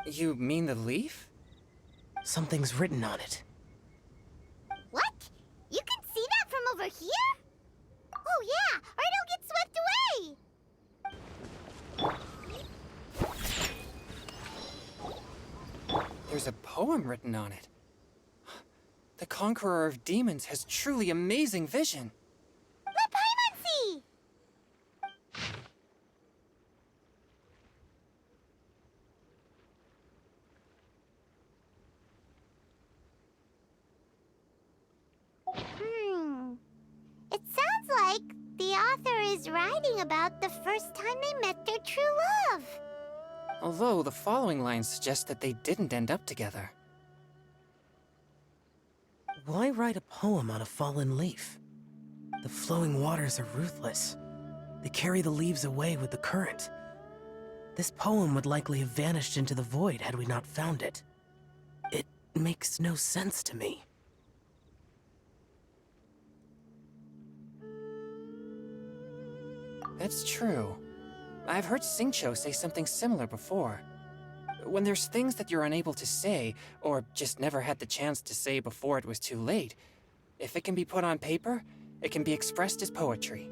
You mean the leaf? Something's written on it. What? You can see that from over here? Oh yeah, or it'll get swept away! There's a poem written on it. The Conqueror of Demons has truly amazing vision. Let Paimon see! It sounds like the author is writing about the first time they met their true love. Although the following lines suggest that they didn't end up together. Why write a poem on a fallen leaf? The flowing waters are ruthless. They carry the leaves away with the current. This poem would likely have vanished into the void had we not found it. It makes no sense to me. That's true. I've heard Xingqiu say something similar before. When there's things that you're unable to say, or just never had the chance to say before it was too late, if it can be put on paper, it can be expressed as poetry.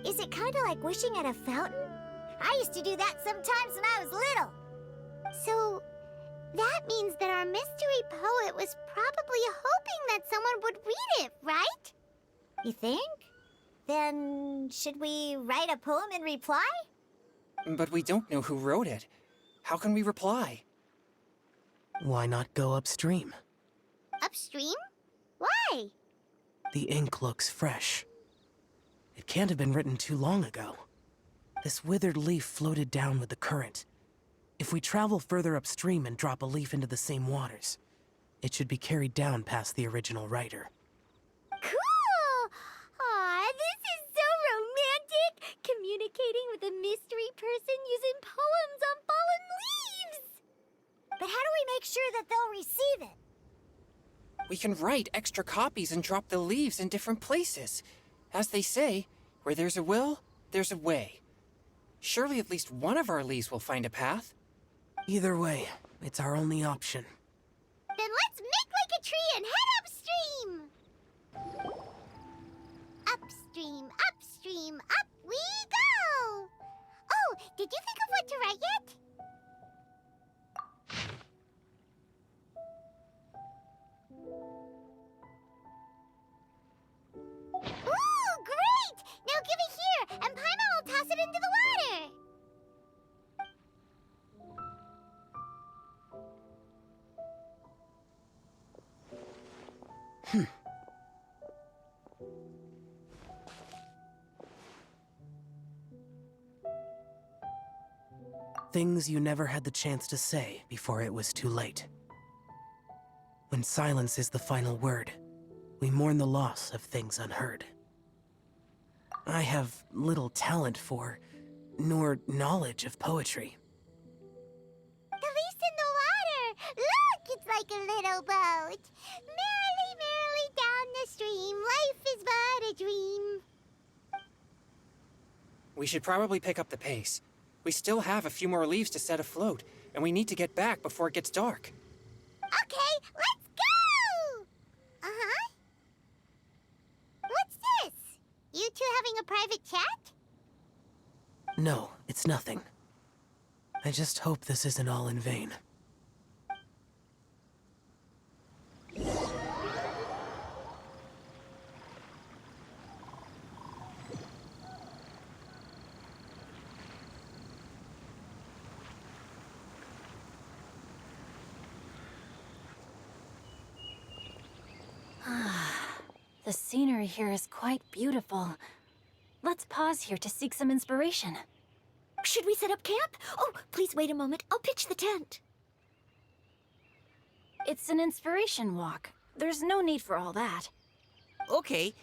Is it kind of like wishing at a fountain? I used to do that sometimes when I was little. So, that means that our mystery poet was probably hoping that someone would read it, right? You think? Then, should we write a poem in reply? But we don't know who wrote it. How can we reply? Why not go upstream? Upstream? Why? The ink looks fresh. It can't have been written too long ago. This withered leaf floated down with the current. If we travel further upstream and drop a leaf into the same waters, it should be carried down past the original writer. Cool! Aw, this is so romantic! Communicating with a mystery person using poems on fallen leaves! But how do we make sure that they'll receive it? We can write extra copies and drop the leaves in different places. As they say, where there's a will, there's a way. Surely at least one of our leaves will find a path. Either way, it's our only option. Then let's make like a tree and head upstream! Upstream, upstream, up we go! Oh, did you think of what to write yet? Ooh, great! Now give it here, and Paimon will toss it into the water! Things you never had the chance to say before it was too late. When silence is the final word, we mourn the loss of things unheard. I have little talent for, nor knowledge of poetry. The leaf's in the water! Look, it's like a little boat! Merrily, merrily down the stream, life is but a dream. We should probably pick up the pace. We still have a few more leaves to set afloat, and we need to get back before it gets dark. Okay, let's go! Uh-huh. What's this? You two having a private chat? No, it's nothing. I just hope this isn't all in vain. The scenery here is quite beautiful. Let's pause here to seek some inspiration. Should we set up camp? Oh, please wait a moment. I'll pitch the tent. It's an inspiration walk. There's no need for all that. Okay,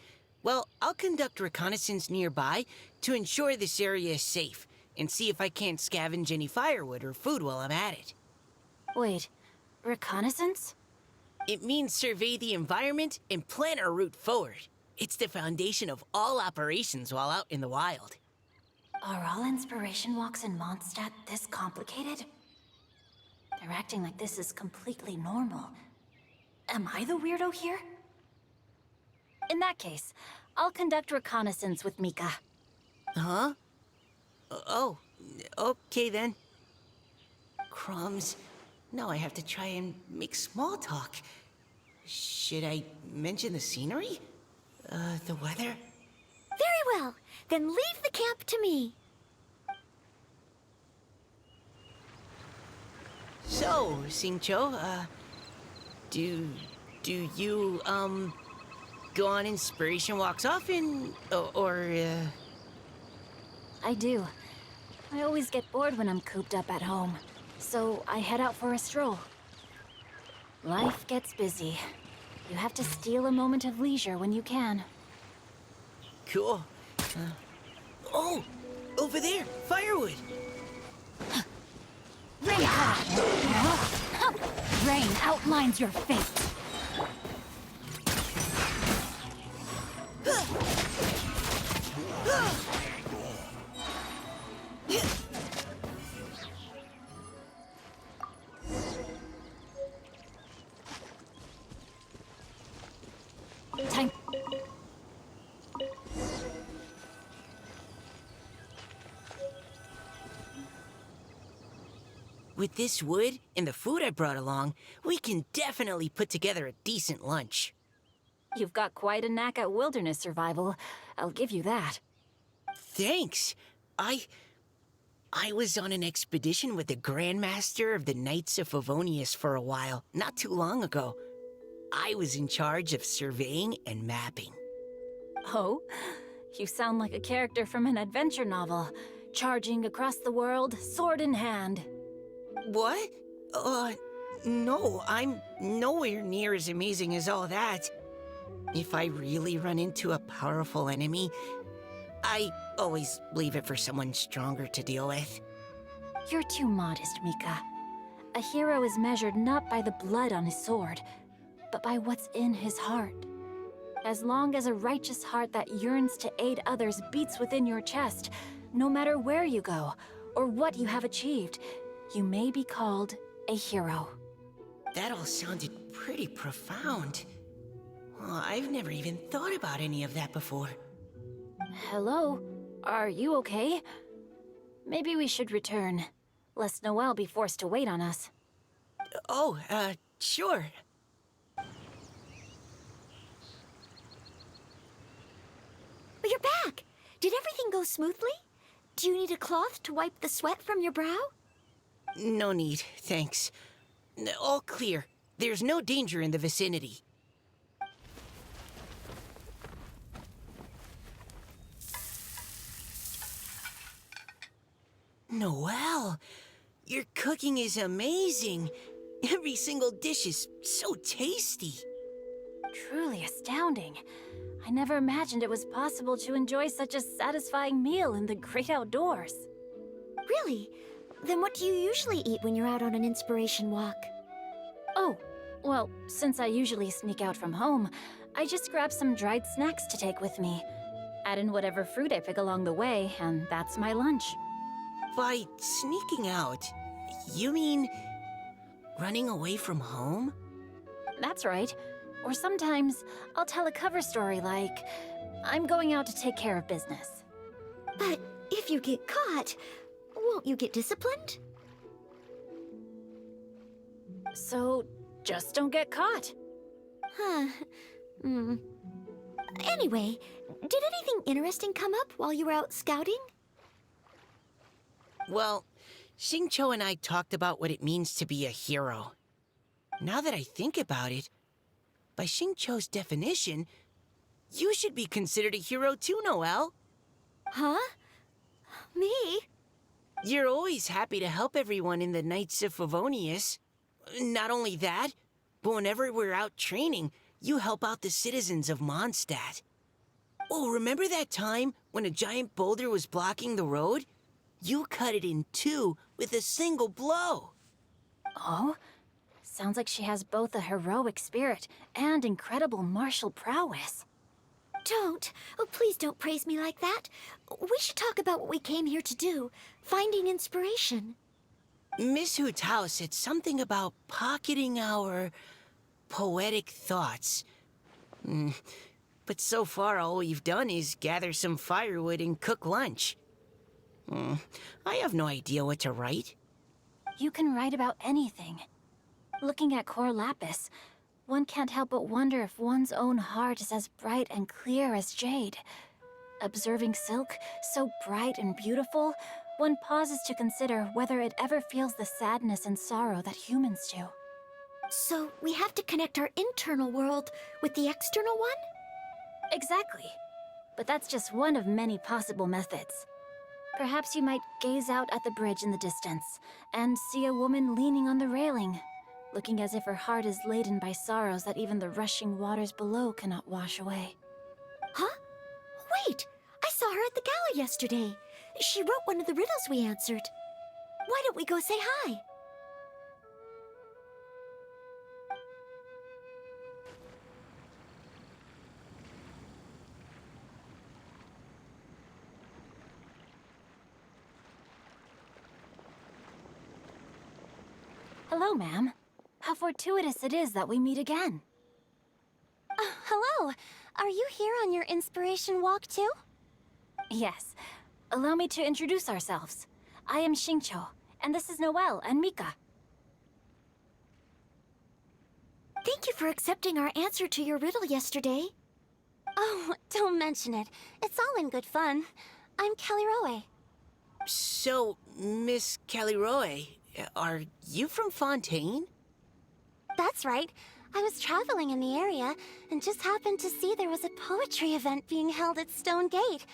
well, I'll conduct reconnaissance nearby to ensure this area is safe, and see if I can't scavenge any firewood or food while I'm at it. Wait, reconnaissance? It means survey the environment and plan our route forward. It's the foundation of all operations while out in the wild. Are all inspiration walks in Mondstadt this complicated? They're acting like this is completely normal. Am I the weirdo here? In that case, I'll conduct reconnaissance with Mika. Huh? Oh, okay then. Crumbs. Now I have to try and make small talk. Should I mention the scenery? The weather? Very well. Then leave the camp to me. So, Singcho, do you, go on inspiration walks often? I do. I always get bored when I'm cooped up at home, so I head out for a stroll. Life gets busy. You have to steal a moment of leisure when you can. Cool. Oh! Over there! Firewood! Rain Rain outlines your fate. Time. With this wood and the food I brought along, we can definitely put together a decent lunch. You've got quite a knack at wilderness survival. I'll give you that. Thanks. I was on an expedition with the Grandmaster of the Knights of Favonius for a while, not too long ago. I was in charge of surveying and mapping. Oh, you sound like a character from an adventure novel, charging across the world, sword in hand. What? No, I'm nowhere near as amazing as all that. If I really run into a powerful enemy, I always leave it for someone stronger to deal with. You're too modest, Mika. A hero is measured not by the blood on his sword, but by what's in his heart. As long as a righteous heart that yearns to aid others beats within your chest, no matter where you go or what you have achieved, you may be called a hero. That all sounded pretty profound. Well, I've never even thought about any of that before. Hello? Are you okay? Maybe we should return, lest Noelle be forced to wait on us. Oh, sure. But you're back! Did everything go smoothly? Do you need a cloth to wipe the sweat from your brow? No need, thanks. All clear. There's no danger in the vicinity. Noelle, your cooking is amazing. Every single dish is so tasty. Truly astounding. I never imagined it was possible to enjoy such a satisfying meal in the great outdoors. Really? Then what do you usually eat when you're out on an inspiration walk? Oh, well, since I usually sneak out from home, I just grab some dried snacks to take with me. Add in whatever fruit I pick along the way, and that's my lunch. By sneaking out, you mean running away from home? That's right. Or sometimes I'll tell a cover story like, I'm going out to take care of business. But if you get caught, won't you get disciplined? So just don't get caught. Huh. Anyway, did anything interesting come up while you were out scouting? Well, Xingqiu and I talked about what it means to be a hero. Now that I think about it, by Xingqiu's definition, you should be considered a hero too, Noelle. Huh? Me? You're always happy to help everyone in the Knights of Favonius. Not only that, but whenever we're out training, you help out the citizens of Mondstadt. Oh, remember that time when a giant boulder was blocking the road? You cut it in two with a single blow. Oh? Sounds like she has both a heroic spirit and incredible martial prowess. Don't. Oh, please don't praise me like that. We should talk about what we came here to do. Finding inspiration. Miss Hu Tao said something about pocketing our poetic thoughts. But so far, all we've done is gather some firewood and cook lunch. I have no idea what to write. You can write about anything. Looking at Cor Lapis, one can't help but wonder if one's own heart is as bright and clear as jade. Observing silk, so bright and beautiful, one pauses to consider whether it ever feels the sadness and sorrow that humans do. So we have to connect our internal world with the external one? Exactly. But that's just one of many possible methods. Perhaps you might gaze out at the bridge in the distance and see a woman leaning on the railing, looking as if her heart is laden by sorrows that even the rushing waters below cannot wash away. Huh? Wait! I saw her at the gala yesterday. She wrote one of the riddles we answered. Why don't we go say hi? Hello, ma'am. How fortuitous it is that we meet again. Hello. Are you here on your inspiration walk too? Yes. Allow me to introduce ourselves. I am Xingqiu, and this is Noelle and Mika. Thank you for accepting our answer to your riddle yesterday. Oh, don't mention it. It's all in good fun. I'm Kelly Roe. So, Miss Caliroy, are you from Fontaine? That's right. I was traveling in the area and just happened to see there was a poetry event being held at Stone Gate.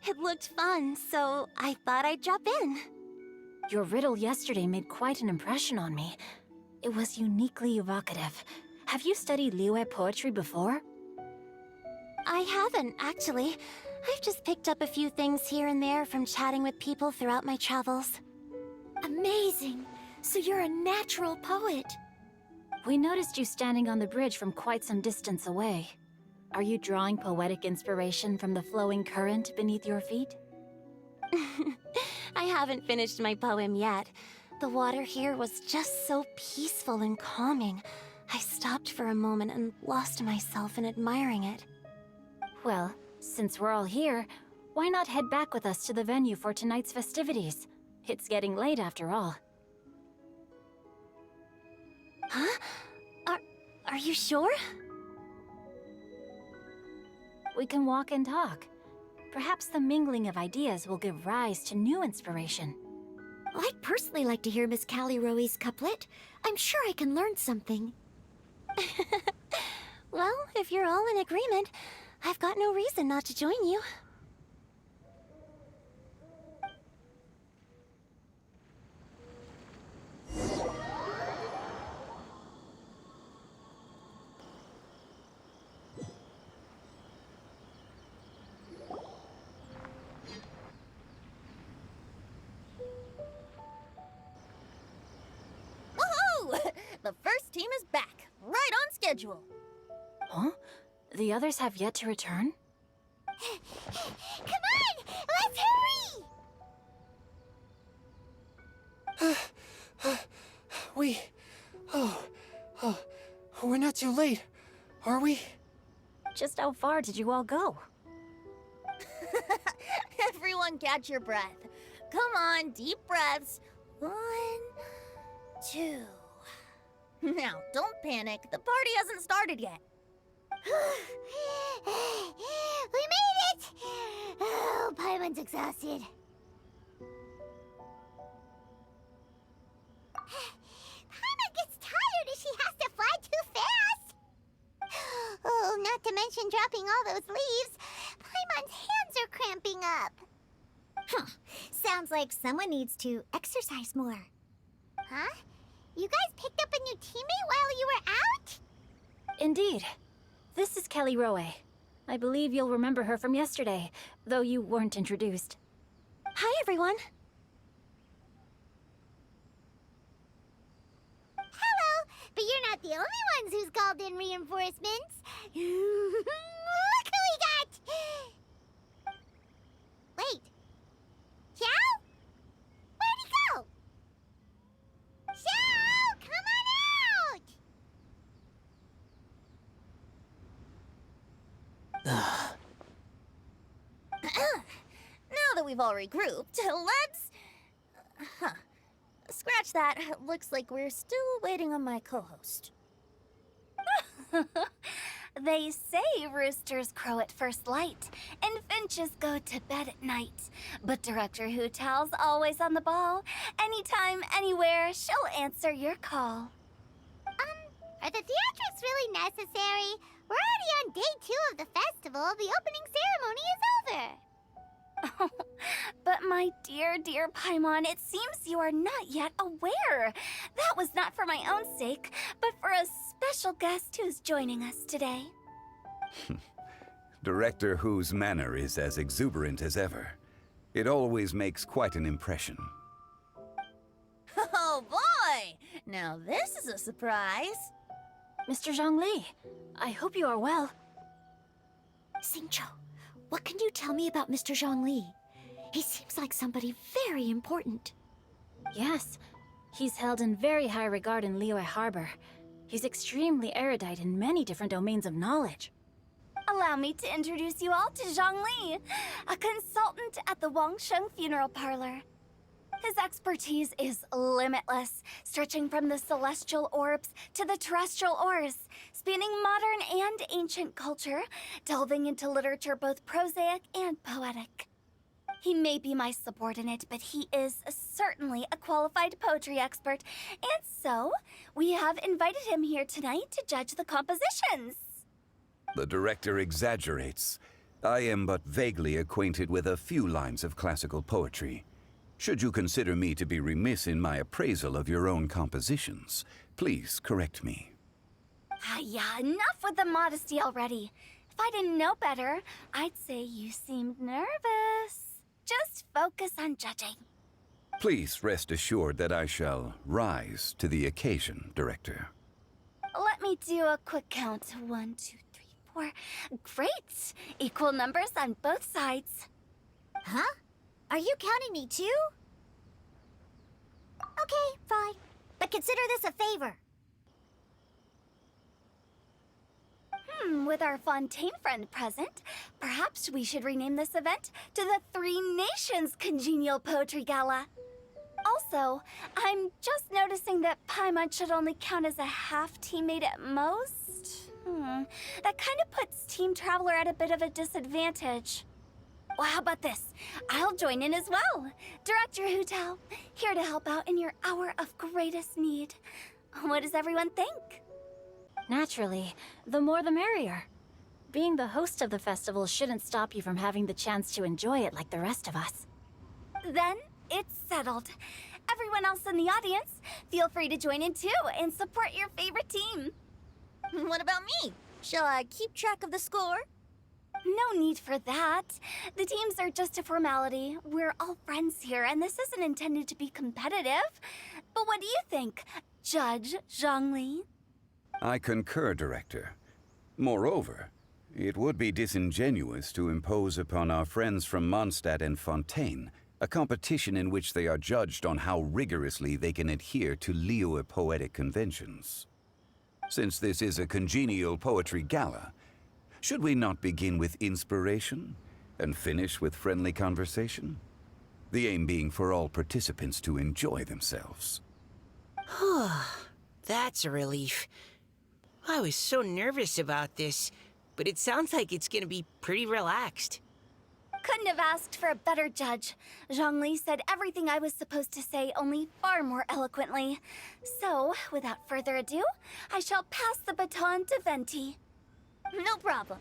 It looked fun, so I thought I'd drop in. Your riddle yesterday made quite an impression on me. It was uniquely evocative. Have you studied Liyue poetry before? I haven't, actually. I've just picked up a few things here and there from chatting with people throughout my travels. Amazing! So you're a natural poet. We noticed you standing on the bridge from quite some distance away. Are you drawing poetic inspiration from the flowing current beneath your feet? I haven't finished my poem yet. The water here was just so peaceful and calming. I stopped for a moment and lost myself in admiring it. Well, since we're all here, why not head back with us to the venue for tonight's festivities? It's getting late after all. Huh? Are you sure? We can walk and talk. Perhaps the mingling of ideas will give rise to new inspiration. I'd personally like to hear Miss Caliroy's couplet. I'm sure I can learn something. Well, if you're all in agreement, I've got no reason not to join you. Woohoo! The first team is back, right on schedule. Huh? The others have yet to return? Come on! Let's hurry! We're not too late, are we? Just how far did you all go? Everyone catch your breath. Come on, deep breaths. 1, 2. Now, don't panic. The party hasn't started yet. We made it! Oh, Paimon's exhausted. Paimon gets tired if she has to fly too fast. Oh, not to mention dropping all those leaves. Paimon's hands are cramping up. Sounds like someone needs to exercise more. Huh? You guys picked up a new teammate while you were out? Indeed. This is Kelly Rowe. I believe you'll remember her from yesterday, though you weren't introduced. Hi, everyone. Hello, but you're not the only ones who's called in reinforcements. Look who we got! Wait. Xiao? Where'd he go? Xiao, come on out! Now that we've all regrouped, let's... Scratch that. Looks like we're still waiting on my co-host. They say roosters crow at first light, and finches go to bed at night. But Director Hu Tao's always on the ball. Anytime, anywhere, she'll answer your call. Are the theatrics really necessary? We're already on day 2 of the festival. The opening ceremony is over. But my dear, dear Paimon, it seems you are not yet aware. That was not for my own sake, but for a special guest who's joining us today. Director Who's manner is as exuberant as ever. It always makes quite an impression. Oh boy! Now this is a surprise. Mr. Zhongli, I hope you are well. Xingqiu, what can you tell me about Mr. Zhongli? He seems like somebody very important. Yes, he's held in very high regard in Liyue Harbor. He's extremely erudite in many different domains of knowledge. Allow me to introduce you all to Zhang Li, a consultant at the Wangsheng Funeral Parlor. His expertise is limitless, stretching from the celestial orbs to the terrestrial ores, spanning modern and ancient culture, delving into literature both prosaic and poetic. He may be my subordinate, but he is certainly a qualified poetry expert. And so, we have invited him here tonight to judge the compositions. The director exaggerates. I am but vaguely acquainted with a few lines of classical poetry. Should you consider me to be remiss in my appraisal of your own compositions, please correct me. Yeah, enough with the modesty already. If I didn't know better, I'd say you seemed nervous. Just focus on judging. Please rest assured that I shall rise to the occasion, Director. Let me do a quick count. 1, 2, 3, 4. Great! Equal numbers on both sides. Huh? Are you counting me too? Okay, fine. But consider this a favor. With our Fontaine friend present, perhaps we should rename this event to the Three Nations Congenial Poetry Gala. Also, I'm just noticing that Paimon should only count as a half teammate at most. That kind of puts Team Traveler at a bit of a disadvantage. Well, how about this? I'll join in as well. Director Hu Tao, here to help out in your hour of greatest need. What does everyone think? Naturally, the more the merrier. Being the host of the festival shouldn't stop you from having the chance to enjoy it like the rest of us. Then it's settled. Everyone else in the audience, feel free to join in too and support your favorite team. What about me? Shall I keep track of the score? No need for that. The teams are just a formality. We're all friends here, and this isn't intended to be competitive. But what do you think, Judge Zhongli? I concur, Director. Moreover, it would be disingenuous to impose upon our friends from Mondstadt and Fontaine a competition in which they are judged on how rigorously they can adhere to Liyue poetic conventions. Since this is a congenial poetry gala, should we not begin with inspiration and finish with friendly conversation? The aim being for all participants to enjoy themselves. That's a relief. I was so nervous about this, but it sounds like it's gonna be pretty relaxed. Couldn't have asked for a better judge. Zhongli said everything I was supposed to say, only far more eloquently. So, without further ado, I shall pass the baton to Venti. No problem.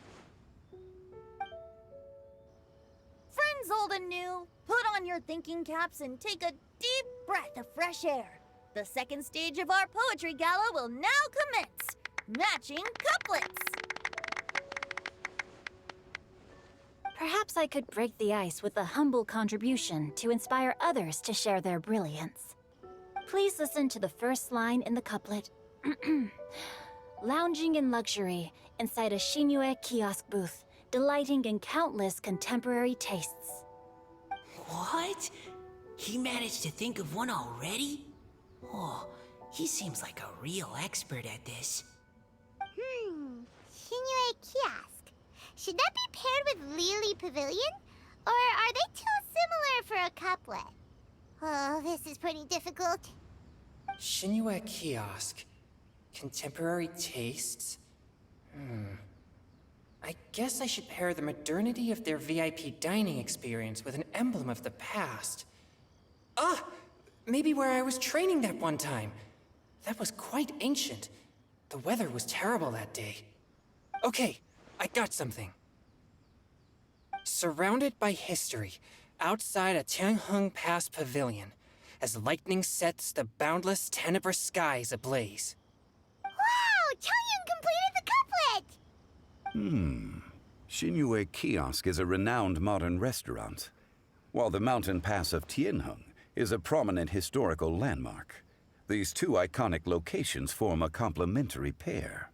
Friends old and new, put on your thinking caps and take a deep breath of fresh air. The second stage of our poetry gala will now commence. Matching couplets. Perhaps I could break the ice with a humble contribution to inspire others to share their brilliance. Please listen to the first line in the couplet. Lounging in luxury inside a Shinue kiosk booth, delighting in countless contemporary tastes. What? He managed to think of one already? Oh, he seems like a real expert at this. Shinue Kiosk. Should that be paired with Lily Pavilion? Or are they too similar for a couplet? Oh, this is pretty difficult. Shinue Kiosk. Contemporary tastes? I guess I should pair the modernity of their VIP dining experience with an emblem of the past. Ah! Maybe where I was training that one time. That was quite ancient. The weather was terrible that day. Okay, I got something. Surrounded by history, outside a Tianheng Pass pavilion, as lightning sets the boundless tenebrous skies ablaze. Wow! Chongyun completed the couplet! Shinue Kiosk is a renowned modern restaurant, while the mountain pass of Tianheng is a prominent historical landmark. These two iconic locations form a complementary pair.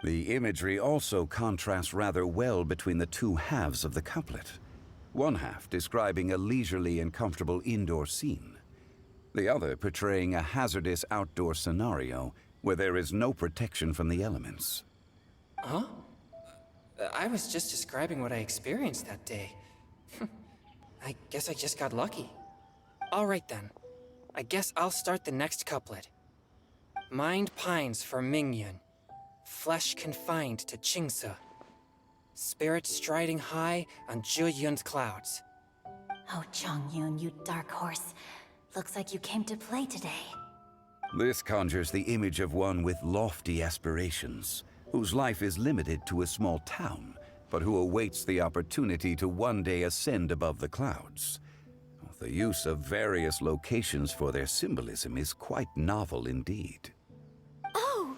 The imagery also contrasts rather well between the two halves of the couplet. One half describing a leisurely and comfortable indoor scene, the other portraying a hazardous outdoor scenario where there is no protection from the elements. Huh? I was just describing what I experienced that day. I guess I just got lucky. All right then. I guess I'll start the next couplet. Mind pines for Mingyun, flesh confined to Qingse, spirit striding high on Zheyun's clouds. Oh, Chongyun, you dark horse. Looks like you came to play today. This conjures the image of one with lofty aspirations, whose life is limited to a small town, but who awaits the opportunity to one day ascend above the clouds. The use of various locations for their symbolism is quite novel indeed. Oh!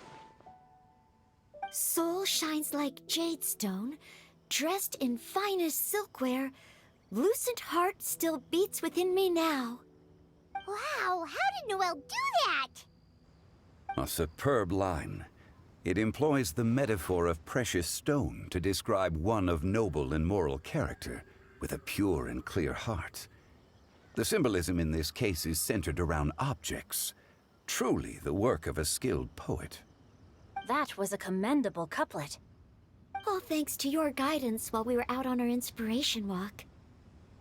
Soul shines like jade stone, dressed in finest silkware. Lucent heart still beats within me now. Wow, how did Noelle do that? A superb line. It employs the metaphor of precious stone to describe one of noble and moral character, with a pure and clear heart. The symbolism in this case is centered around objects, truly the work of a skilled poet. That was a commendable couplet. All thanks to your guidance while we were out on our inspiration walk.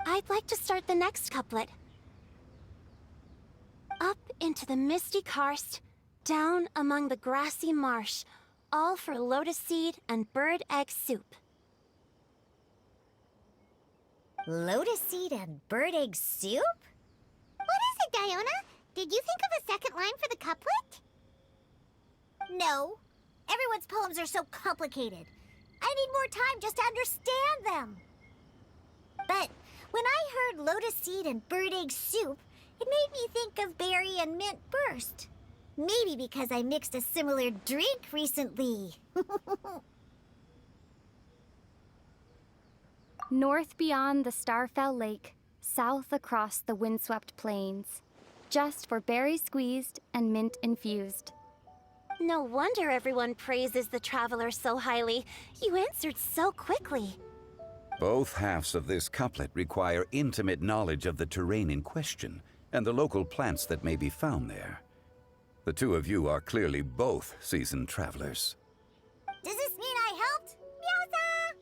I'd like to start the next couplet. Up into the misty karst, down among the grassy marsh, all for lotus seed and bird egg soup. Lotus seed and bird egg soup? What is it, Diona? Did you think of a second line for the couplet? No. Everyone's poems are so complicated. I need more time just to understand them. But when I heard lotus seed and bird egg soup, it made me think of berry and mint burst. Maybe because I mixed a similar drink recently. North beyond the Starfell Lake, south across the windswept plains. Just for berry squeezed and mint infused. No wonder everyone praises the traveler so highly. You answered so quickly. Both halves of this couplet require intimate knowledge of the terrain in question and the local plants that may be found there. The two of you are clearly both seasoned travelers. Does this mean I helped? Meowsa!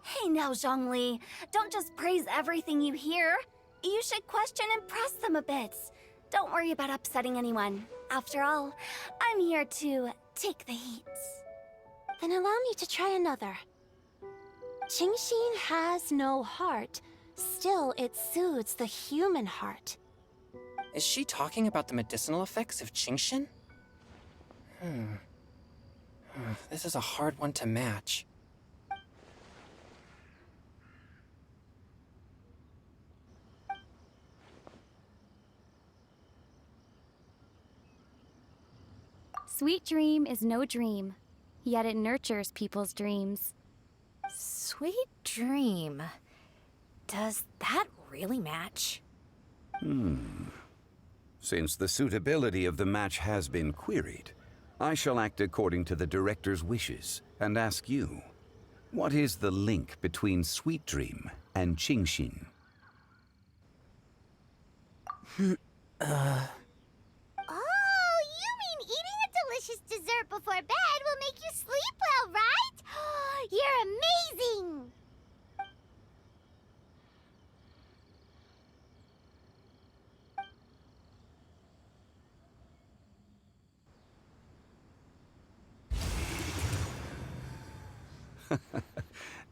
Hey now, Zhongli. Don't just praise everything you hear. You should question and press them a bit. Don't worry about upsetting anyone. After all, I'm here to take the heat. Then allow me to try another. Qingxin has no heart. Still, it soothes the human heart. Is she talking about the medicinal effects of Qingxin? This is a hard one to match. Sweet dream is no dream, yet it nurtures people's dreams. Sweet dream. Does that really match? Since the suitability of the match has been queried, I shall act according to the director's wishes and ask you, what is the link between Sweet Dream and Qingxin? Oh, you mean eating a delicious dessert before bed will make you sleep well, right? You're amazing!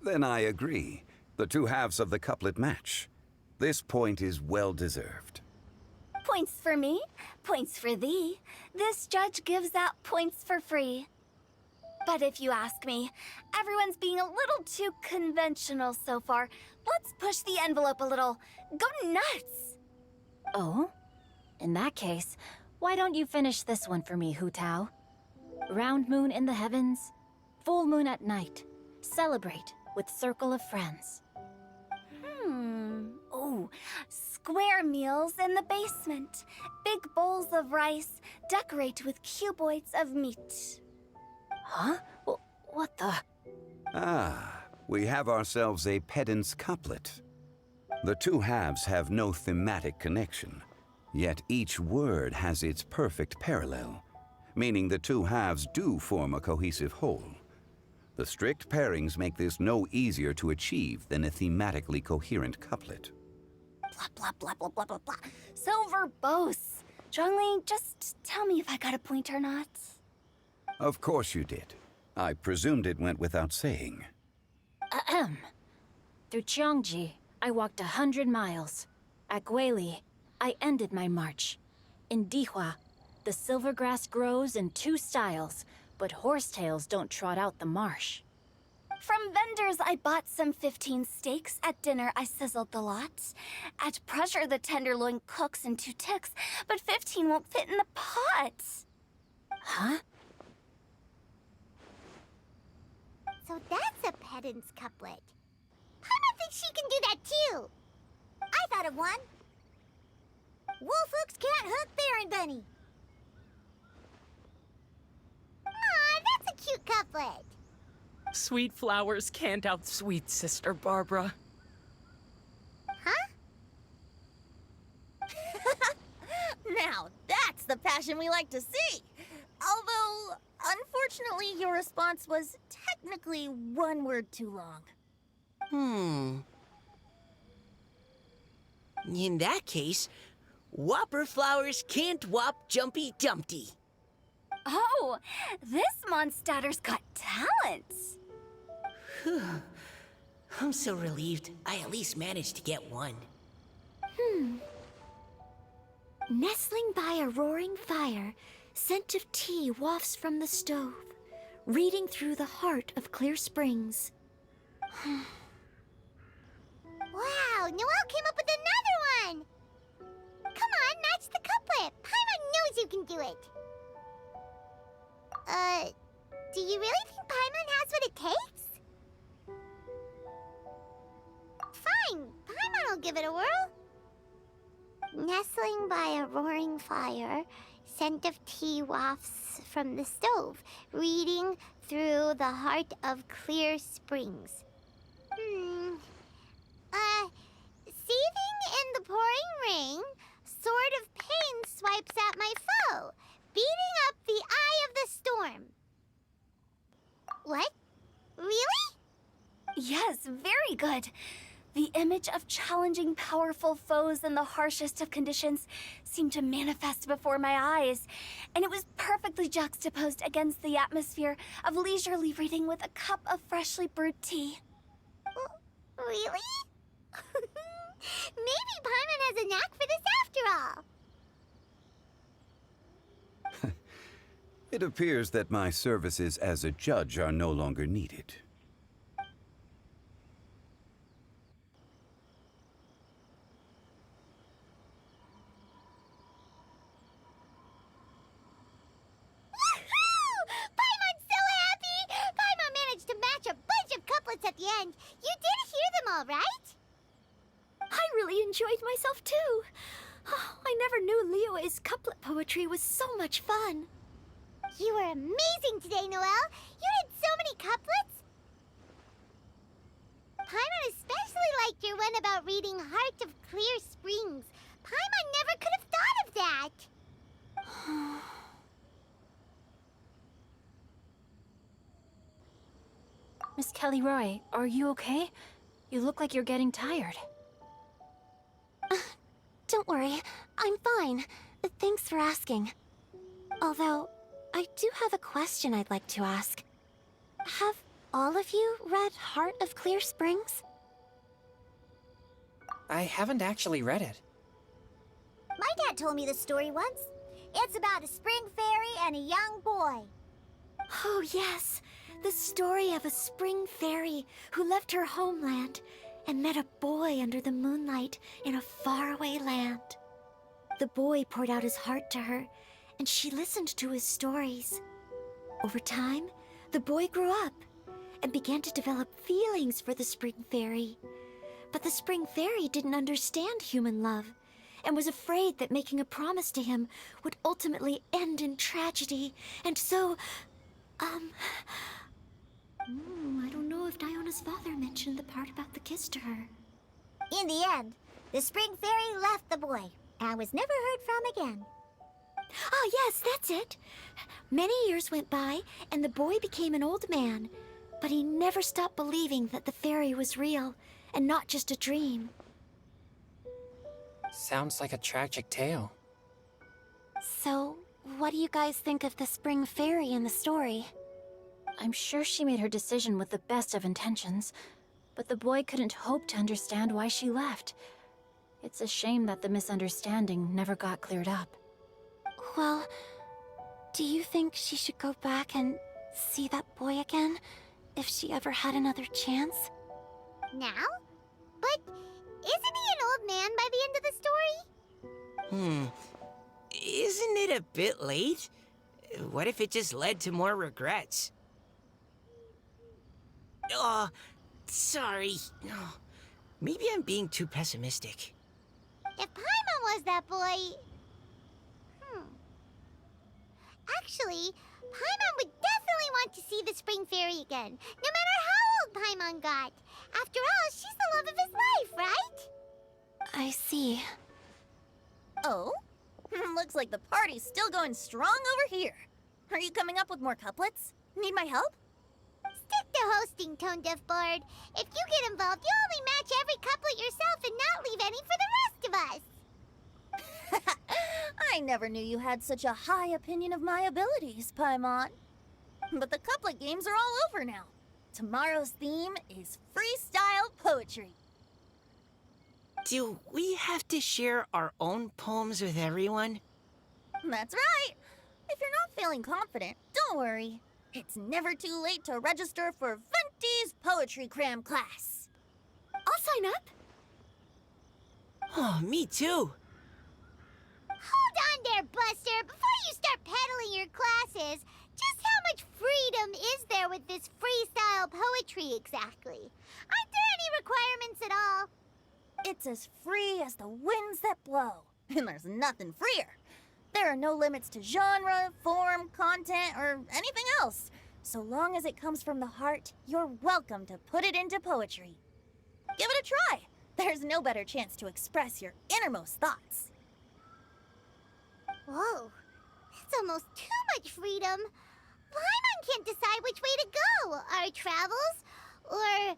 Then I agree. The two halves of the couplet match. This point is well deserved. Points for me, points for thee. This judge gives out points for free. But if you ask me, everyone's being a little too conventional so far. Let's push the envelope a little. Go nuts! Oh? In that case, why don't you finish this one for me, Hu Tao? Round moon in the heavens, full moon at night. Celebrate with circle of friends. Oh, square meals in the basement. Big bowls of rice. Decorate with cuboids of meat. Huh? What the? Ah, we have ourselves a pedant's couplet. The two halves have no thematic connection, yet each word has its perfect parallel, meaning the two halves do form a cohesive whole. The strict pairings make this no easier to achieve than a thematically coherent couplet. Blah, blah, blah, blah, blah, blah, blah. So verbose. Zhongli, just tell me if I got a point or not. Of course you did. I presumed it went without saying. Ahem. Through Cheongji, I walked 100 miles. At Guili, I ended my march. In Dihua, the silver grass grows in 2 styles, but horsetails don't trot out the marsh. From vendors, I bought some 15 steaks. At dinner, I sizzled the lot. At pressure, the tenderloin cooks in 2 ticks, but 15 won't fit in the pot. Huh? So that's a pedant's couplet. Paimon thinks she can do that too. I thought of one. Wolf hooks can't hook there and Benny. Aw, that's a cute couplet. Sweet flowers can't outsweet Sister Barbara. Huh? Now, that's the passion we like to see. Although, unfortunately, your response was technically 1 word too long. In that case, Whopper flowers can't whop Jumpy Dumpty. Oh, this monster's got talents. I'm so relieved I at least managed to get one. Nestling by a roaring fire, scent of tea wafts from the stove, reading through the heart of clear springs. Wow, Noelle came up with another one! Come on, match the couplet. Paimon knows you can do it. Do you really think Paimon has what it takes? Fine, Paimon will give it a whirl. Nestling by a roaring fire, scent of tea wafts from the stove, reading through the heart of clear springs. Seething in the pouring rain, sword of pain swipes at my foe, beating up the eye of the storm. What? Really? Yes, very good. The image of challenging powerful foes in the harshest of conditions seemed to manifest before my eyes, and it was perfectly juxtaposed against the atmosphere of leisurely reading with a cup of freshly brewed tea. Really? Maybe Paimon has a knack for this after all. It appears that my services as a judge are no longer needed. Paimon's so happy! Paimon managed to match a bunch of couplets at the end. You did hear them all, right? I really enjoyed myself too. I never knew Liyue's couplet poetry was so much fun. You were amazing today, Noelle. You did so many couplets. Paimon especially liked your one about reading Heart of Clear Springs. Paimon never could have thought of that. Miss Kelly Roy, are you okay? You look like you're getting tired. Don't worry, I'm fine. Thanks for asking. Although, I do have a question I'd like to ask. Have all of you read Heart of Clear Springs? I haven't actually read it. My dad told me this story once. It's about a spring fairy and a young boy. Oh, yes. The story of a spring fairy who left her homeland and met a boy under the moonlight in a faraway land. The boy poured out his heart to her, and she listened to his stories. Over time, the boy grew up and began to develop feelings for the spring fairy. But the spring fairy didn't understand human love and was afraid that making a promise to him would ultimately end in tragedy. And so, I don't know if Diona's father mentioned the part about the kiss to her. In the end, the spring fairy left the boy and was never heard from again. Oh, yes, that's it. Many years went by, and the boy became an old man, but he never stopped believing that the fairy was real and not just a dream. Sounds like a tragic tale. So, what do you guys think of the spring fairy in the story? I'm sure she made her decision with the best of intentions, but the boy couldn't hope to understand why she left. It's a shame that the misunderstanding never got cleared up. Well, do you think she should go back and see that boy again? If she ever had another chance? Now? But isn't he an old man by the end of the story? Isn't it a bit late? What if it just led to more regrets? Oh, sorry. Oh, maybe I'm being too pessimistic. If Paimon was that boy... Actually, Paimon would definitely want to see the Spring Fairy again, no matter how old Paimon got. After all, she's the love of his life, right? I see. Oh? Looks like the party's still going strong over here. Are you coming up with more couplets? Need my help? Stick to hosting, Tone Deaf Bard. If you get involved, you'll only match every couplet yourself and not leave any for the rest of us. I never knew you had such a high opinion of my abilities, Paimon. But the couplet games are all over now. Tomorrow's theme is freestyle poetry. Do we have to share our own poems with everyone? That's right. If you're not feeling confident, don't worry. It's never too late to register for Venti's Poetry Cram class. I'll sign up. Oh, me too. Hold on there, Buster. Before you start peddling your classes, just how much freedom is there with this freestyle poetry exactly? Aren't there any requirements at all? It's as free as the winds that blow, and there's nothing freer. There are no limits to genre, form, content, or anything else. So long as it comes from the heart, you're welcome to put it into poetry. Give it a try. There's no better chance to express your innermost thoughts. Whoa, that's almost too much freedom. Paimon can't decide which way to go. Our travels, or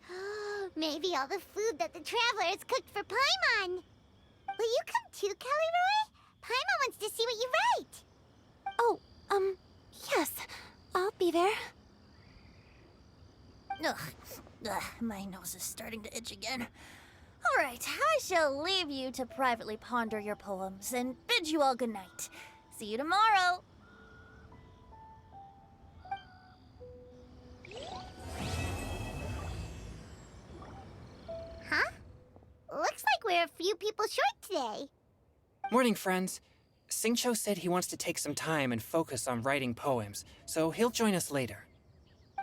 maybe all the food that the travelers cooked for Paimon. Will you come too, Kelly Roy? Paimon wants to see what you write. Oh, yes. I'll be there. Ugh, my nose is starting to itch again. All right, I shall leave you to privately ponder your poems and bid you all good night. See you tomorrow. Huh? Looks like we're a few people short today. Morning, friends. Singcho said he wants to take some time and focus on writing poems, so he'll join us later.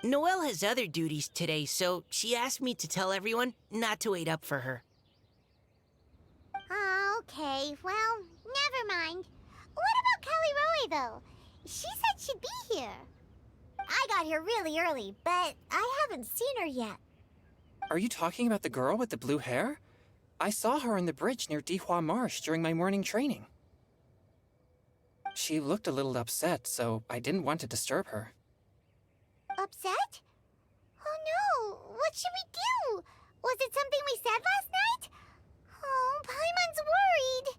Noelle has other duties today, so she asked me to tell everyone not to wait up for her. Oh, okay. Well, never mind. What about Kelly Roy, though? She said she'd be here. I got here really early, but I haven't seen her yet. Are you talking about the girl with the blue hair? I saw her on the bridge near Dihua Marsh during my morning training. She looked a little upset, so I didn't want to disturb her. Upset? Oh no, what should we do? Was it something we said last night? Oh, Paimon's worried.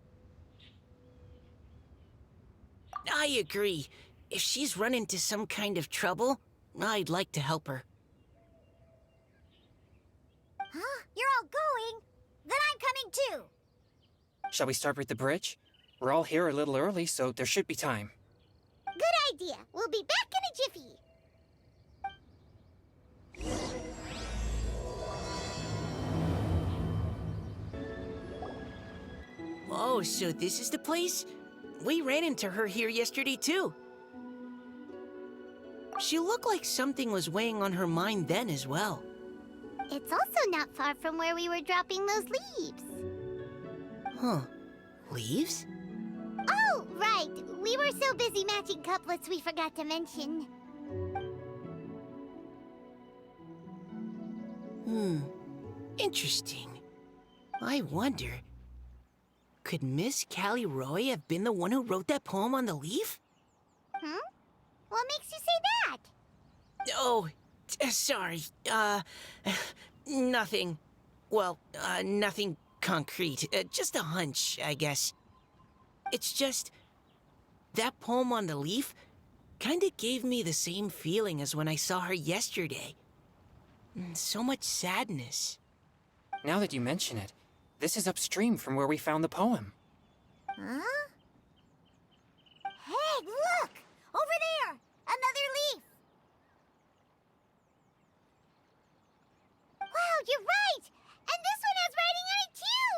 I agree. If she's run into some kind of trouble, I'd like to help her. Huh? You're all going? Then I'm coming too. Shall we start with the bridge? We're all here a little early, so there should be time. Good idea. We'll be back in a jiffy. Oh, so this is the place? We ran into her here yesterday, too. She looked like something was weighing on her mind then as well. It's also not far from where we were dropping those leaves. Huh. Leaves? Oh, right. We were so busy matching couplets we forgot to mention. Interesting. I wonder, could Miss Callie Roy have been the one who wrote that poem on the leaf? What makes you say that? Oh, sorry. Nothing. Well, nothing concrete. Just a hunch, I guess. It's just, that poem on the leaf kinda gave me the same feeling as when I saw her yesterday. So much sadness. Now that you mention it, this is upstream from where we found the poem. Huh? Hey, look! Over there! Another leaf! Wow, you're right! And this one has writing on it too!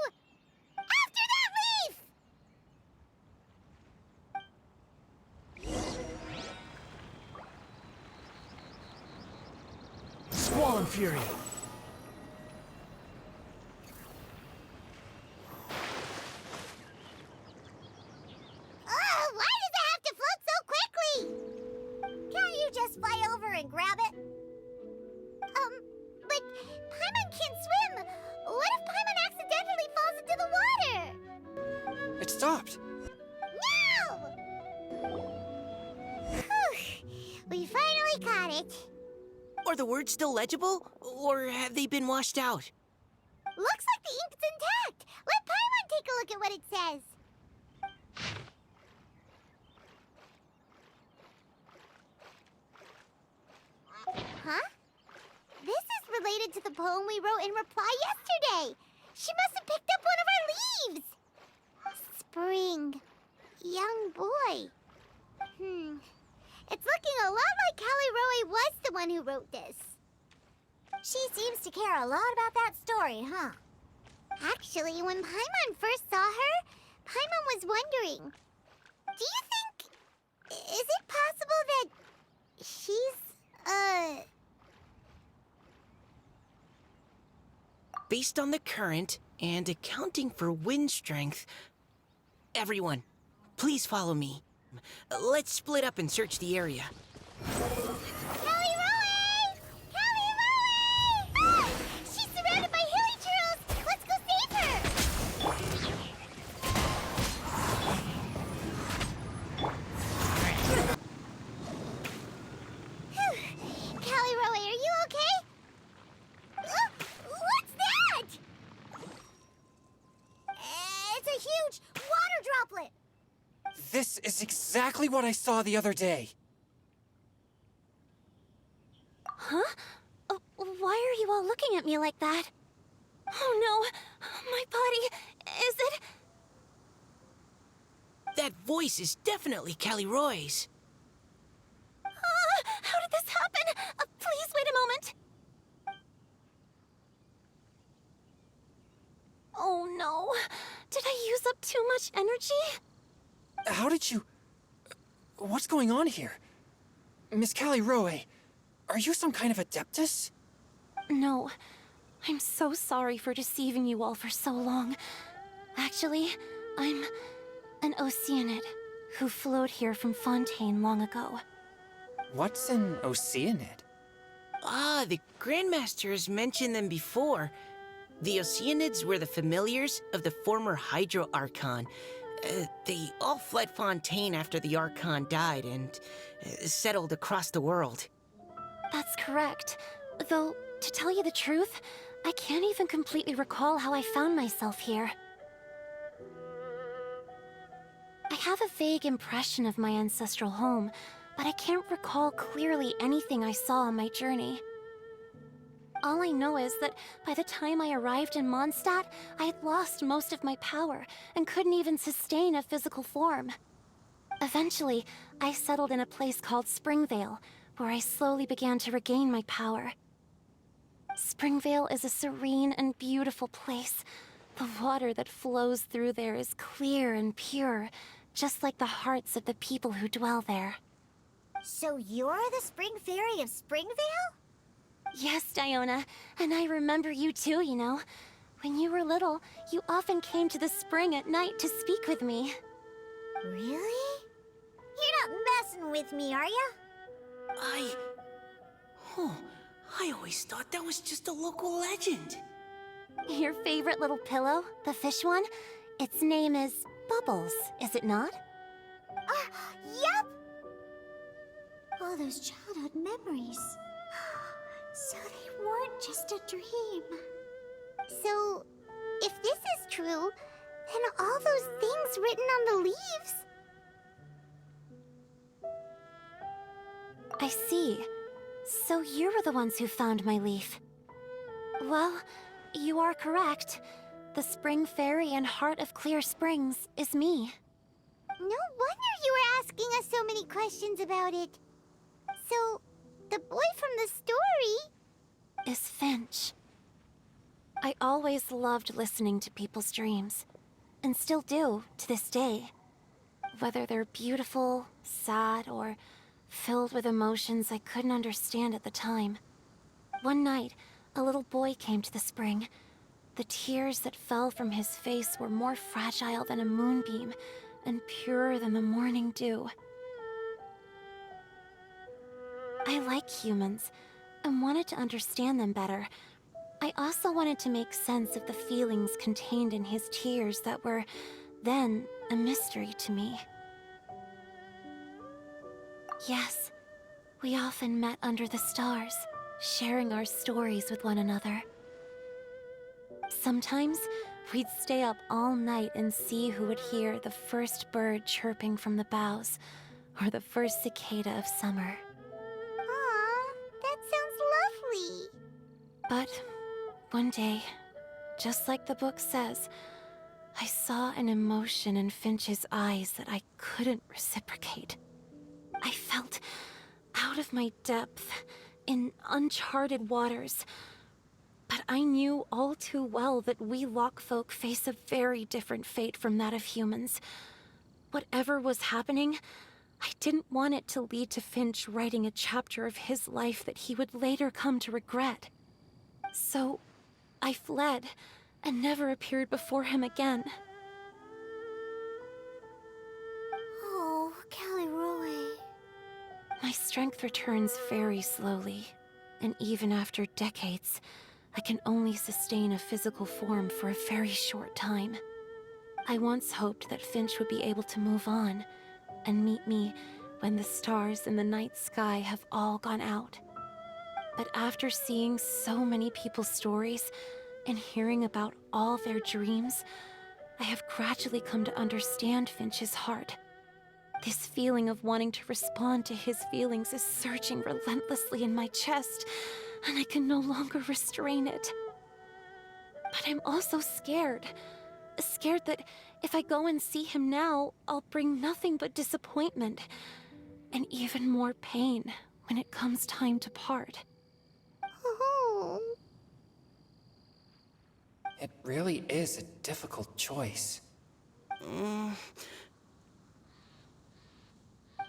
After that leaf! Squall Fury! Oh, why does it have to float so quickly? Can't you just fly over and grab it? But Paimon can't swim. What if Paimon accidentally falls into the water? It stopped. No! Whew. We finally caught it. Are the words still legible, or have they been washed out? Looks like the ink's intact. Let Paimon take a look at what it says. Huh? This is related to the poem we wrote in reply yesterday. She must have picked up one of our leaves. Spring. Young boy. It's looking a lot like Callie Roe was the one who wrote this. She seems to care a lot about that story, huh? Actually, when Paimon first saw her, Paimon was wondering, do you think... is it possible that she's, Based on the current and accounting for wind strength... Everyone, please follow me. Let's split up and search the area. Callie Roe! Callie Roe! Ah! She's surrounded by hilly churls! Let's go save her! Whew. Callie Roe, are you okay? What's that? It's a huge water droplet! This is exactly what I saw the other day. Huh? Why are you all looking at me like that? Oh no! My body... is it... That voice is definitely Callie Roy's. How did this happen? Please wait a moment. Oh no. Did I use up too much energy? How did you... What's going on here? Miss Callie Roe, are you some kind of adeptus? No. I'm so sorry for deceiving you all for so long. Actually, I'm an Oceanid who flowed here from Fontaine long ago. What's an Oceanid? Ah, the Grandmaster has mentioned them before. The Oceanids were the familiars of the former Hydro Archon. They all fled Fontaine after the Archon died and settled across the world. That's correct. Though, to tell you the truth, I can't even completely recall how I found myself here. I have a vague impression of my ancestral home, but I can't recall clearly anything I saw on my journey. All I know is that by the time I arrived in Mondstadt, I had lost most of my power and couldn't even sustain a physical form. Eventually, I settled in a place called Springvale, where I slowly began to regain my power. Springvale is a serene and beautiful place. The water that flows through there is clear and pure, just like the hearts of the people who dwell there. So you're the Spring Fairy of Springvale? Yes, Diona, and I remember you too, you know. When you were little, you often came to the spring at night to speak with me. Really? You're not messing with me, are ya? I always thought that was just a local legend. Your favorite little pillow, the fish one? Its name is Bubbles, is it not? Yep! All those childhood memories. So they weren't just a dream. So, if this is true, then all those things written on the leaves... I see. So you were the ones who found my leaf. Well, you are correct. The Spring Fairy and Heart of Clear Springs is me. No wonder you were asking us so many questions about it. So, the boy from the story Is Finch. I always loved listening to people's dreams, and still do to this day. Whether they're beautiful, sad, or filled with emotions I couldn't understand at the time. One night, a little boy came to the spring. The tears that fell from his face were more fragile than a moonbeam, and purer than the morning dew. I like humans, and wanted to understand them better. I also wanted to make sense of the feelings contained in his tears that were, then, a mystery to me. Yes, we often met under the stars, sharing our stories with one another. Sometimes, we'd stay up all night and see who would hear the first bird chirping from the boughs, or the first cicada of summer. Aw, that sounds lovely. But one day, just like the book says, I saw an emotion in Finch's eyes that I couldn't reciprocate. I felt out of my depth, in uncharted waters. But I knew all too well that we Lockfolk face a very different fate from that of humans. Whatever was happening, I didn't want it to lead to Finch writing a chapter of his life that he would later come to regret. So, I fled, and never appeared before him again. Oh, Caliroe. My strength returns very slowly, and even after decades, I can only sustain a physical form for a very short time. I once hoped that Finch would be able to move on, and meet me when the stars in the night sky have all gone out. But after seeing so many people's stories, and hearing about all their dreams, I have gradually come to understand Finch's heart. This feeling of wanting to respond to his feelings is surging relentlessly in my chest, and I can no longer restrain it. But I'm also scared. Scared that if I go and see him now, I'll bring nothing but disappointment, and even more pain when it comes time to part. Oh. It really is a difficult choice.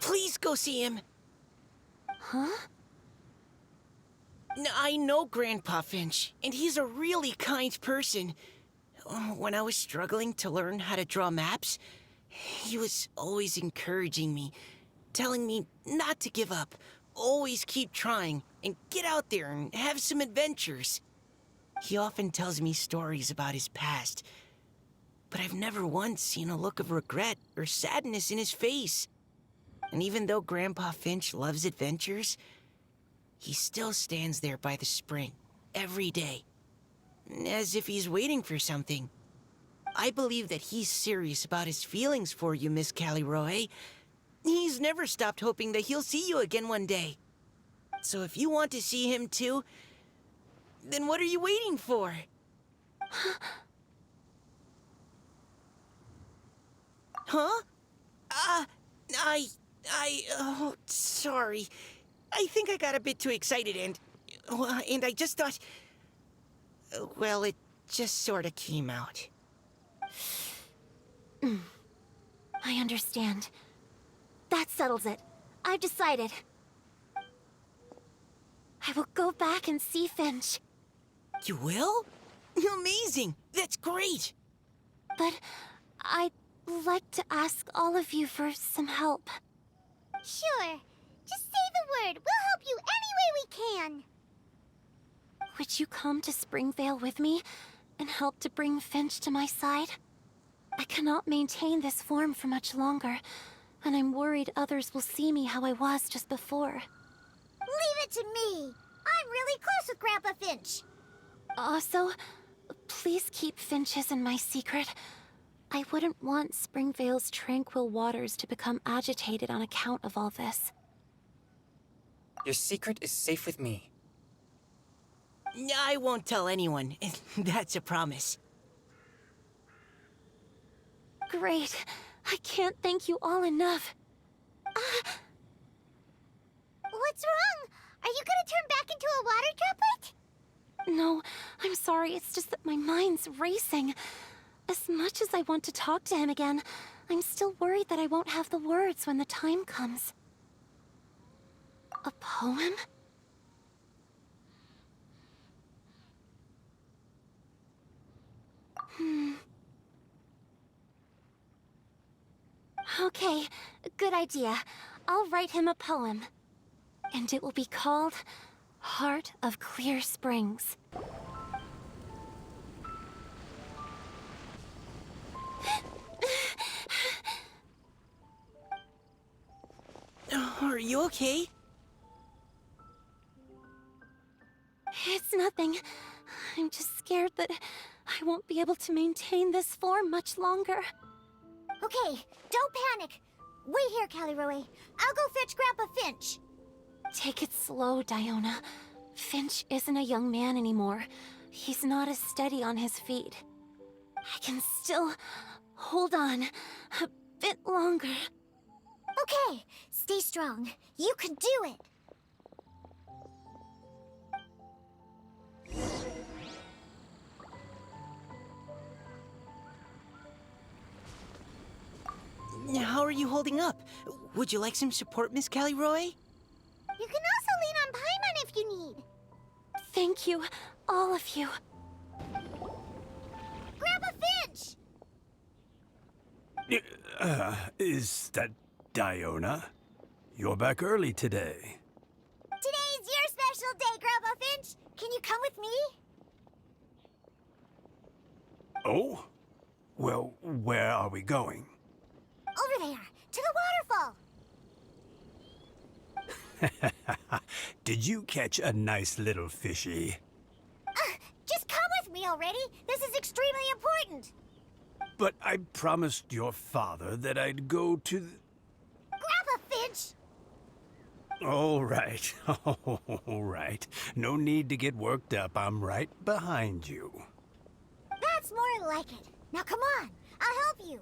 Please go see him. Huh? I know Grandpa Finch, and he's a really kind person. When I was struggling to learn how to draw maps, he was always encouraging me, telling me not to give up, always keep trying, and get out there and have some adventures. He often tells me stories about his past, but I've never once seen a look of regret or sadness in his face. And even though Grandpa Finch loves adventures, he still stands there by the spring, every day, as if he's waiting for something. I believe that he's serious about his feelings for you, Miss Caliroe. He's never stopped hoping that he'll see you again one day. So if you want to see him too, then what are you waiting for? Huh? Oh, sorry. I think I got a bit too excited and I just thought, well, it just sort of came out. I understand. That settles it. I've decided. I will go back and see Finch. You will? Amazing! That's great! But I'd like to ask all of you for some help. Sure. Just say the word. We'll help you any way we can. Would you come to Springvale with me and help to bring Finch to my side? I cannot maintain this form for much longer, and I'm worried others will see me how I was just before. Leave it to me. I'm really close with Grandpa Finch. Also, please keep Finch's in my secret. I wouldn't want Springvale's tranquil waters to become agitated on account of all this. Your secret is safe with me. I won't tell anyone. That's a promise. Great. I can't thank you all enough. What's wrong? Are you gonna turn back into a water droplet? No, I'm sorry. It's just that my mind's racing. As much as I want to talk to him again, I'm still worried that I won't have the words when the time comes. A poem? Okay, good idea. I'll write him a poem. And it will be called Heart of Clear Springs. Are you okay? It's nothing. I'm just scared that I won't be able to maintain this form much longer. Okay, don't panic. Wait here, Caliroe. I'll go fetch Grandpa Finch. Take it slow, Diona. Finch isn't a young man anymore. He's not as steady on his feet. I can still hold on a bit longer. Okay, stay strong. You can do it. How are you holding up? Would you like some support, Miss Caliroe? You can also lean on Paimon if you need. Thank you, all of you. Grandpa Finch! Is that Diona? You're back early today. Today's your special day, Grandpa Finch. Can you come with me? Oh? Well, where are we going? Over there, to the waterfall. Did you catch a nice little fishy? Just come with me already. This is extremely important. But I promised your father that I'd go to the... Grandpa Finch! All right, all right. No need to get worked up. I'm right behind you. That's more like it. Now come on, I'll help you.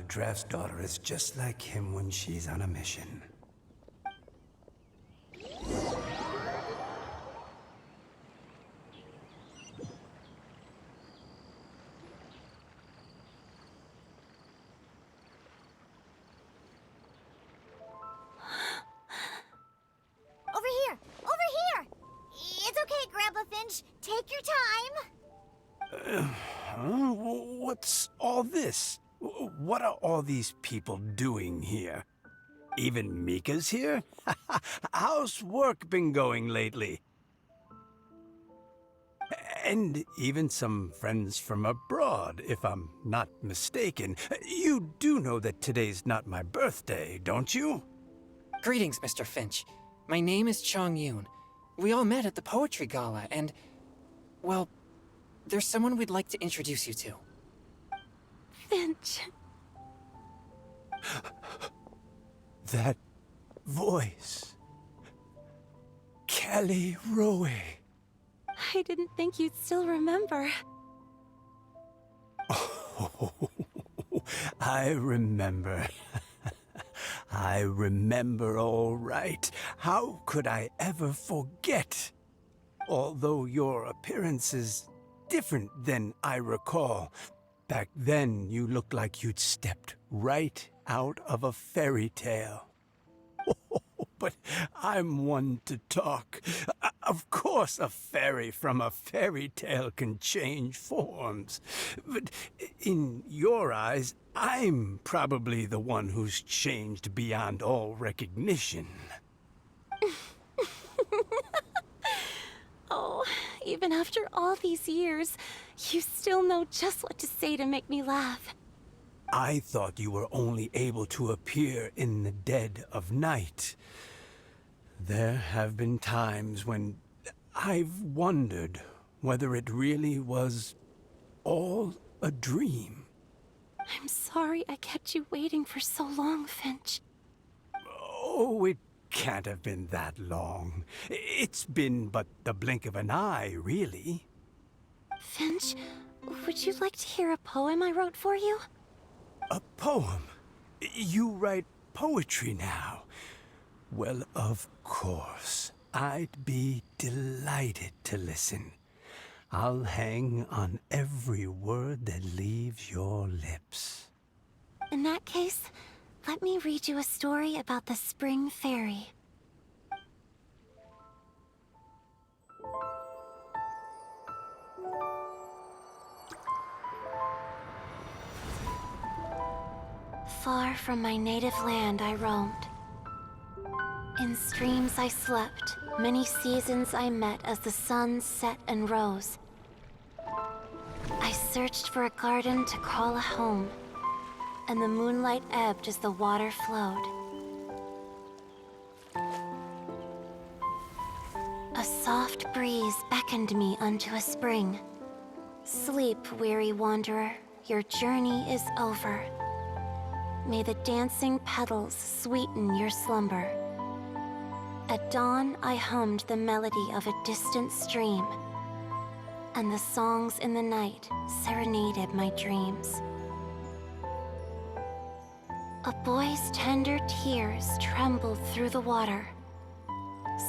Draft's daughter is just like him when she's on a mission. Over here! Over here! It's okay, Grandpa Finch. Take your time. What's all this? What are all these people doing here? Even Mika's here? How's work been going lately? And even some friends from abroad, if I'm not mistaken. You do know that today's not my birthday, don't you? Greetings, Mr. Finch. My name is Chong Yoon. We all met at the poetry gala, and, well, there's someone we'd like to introduce you to. Finch. That voice. Caliroe. I didn't think you'd still remember. Oh, I remember. I remember all right. How could I ever forget? Although your appearance is different than I recall. Back then, you looked like you'd stepped right out of a fairy tale. But I'm one to talk. Of course, a fairy from a fairy tale can change forms. But in your eyes, I'm probably the one who's changed beyond all recognition. Oh, even after all these years, you still know just what to say to make me laugh. I thought you were only able to appear in the dead of night. There have been times when I've wondered whether it really was all a dream. I'm sorry I kept you waiting for so long, Finch. Oh, it can't have been that long. It's been but the blink of an eye, really. Finch, would you like to hear a poem I wrote for you? A poem? You write poetry now? Well, of course. I'd be delighted to listen. I'll hang on every word that leaves your lips. In that case, let me read you a story about the Spring Fairy. Far from my native land I roamed. In streams I slept, many seasons I met as the sun set and rose. I searched for a garden to call a home, and the moonlight ebbed as the water flowed. A soft breeze beckoned me unto a spring. Sleep, weary wanderer, your journey is over. May the dancing petals sweeten your slumber. At dawn, I hummed the melody of a distant stream, and the songs in the night serenaded my dreams. A boy's tender tears trembled through the water,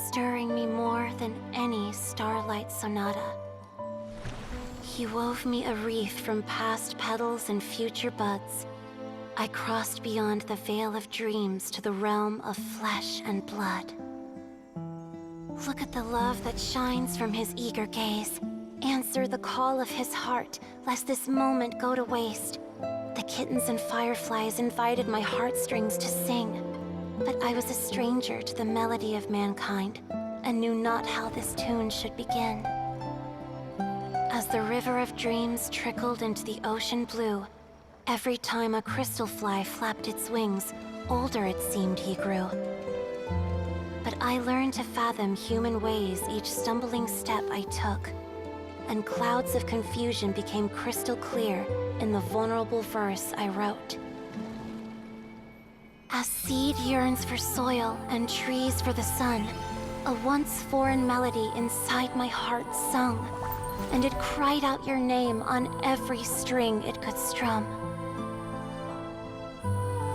stirring me more than any starlight sonata. He wove me a wreath from past petals and future buds. I crossed beyond the veil of dreams to the realm of flesh and blood. Look at the love that shines from his eager gaze. Answer the call of his heart, lest this moment go to waste. The kittens and fireflies invited my heartstrings to sing, but I was a stranger to the melody of mankind, and knew not how this tune should begin. As the river of dreams trickled into the ocean blue, every time a crystal fly flapped its wings, older it seemed he grew. But I learned to fathom human ways each stumbling step I took, and clouds of confusion became crystal clear in the vulnerable verse I wrote. As seed yearns for soil and trees for the sun, a once foreign melody inside my heart sung, and it cried out your name on every string it could strum.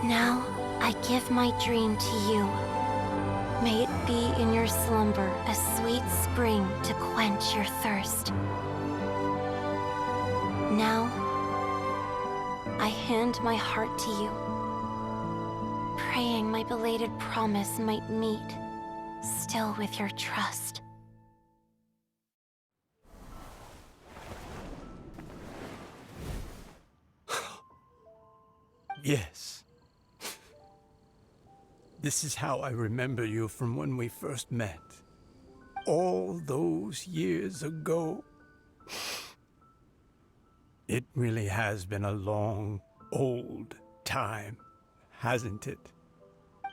Now, I give my dream to you. May it be in your slumber a sweet spring to quench your thirst. Now, I hand my heart to you, praying my belated promise might meet, still with your trust. Yes. This is how I remember you from when we first met. All those years ago. It really has been a long, old time, hasn't it?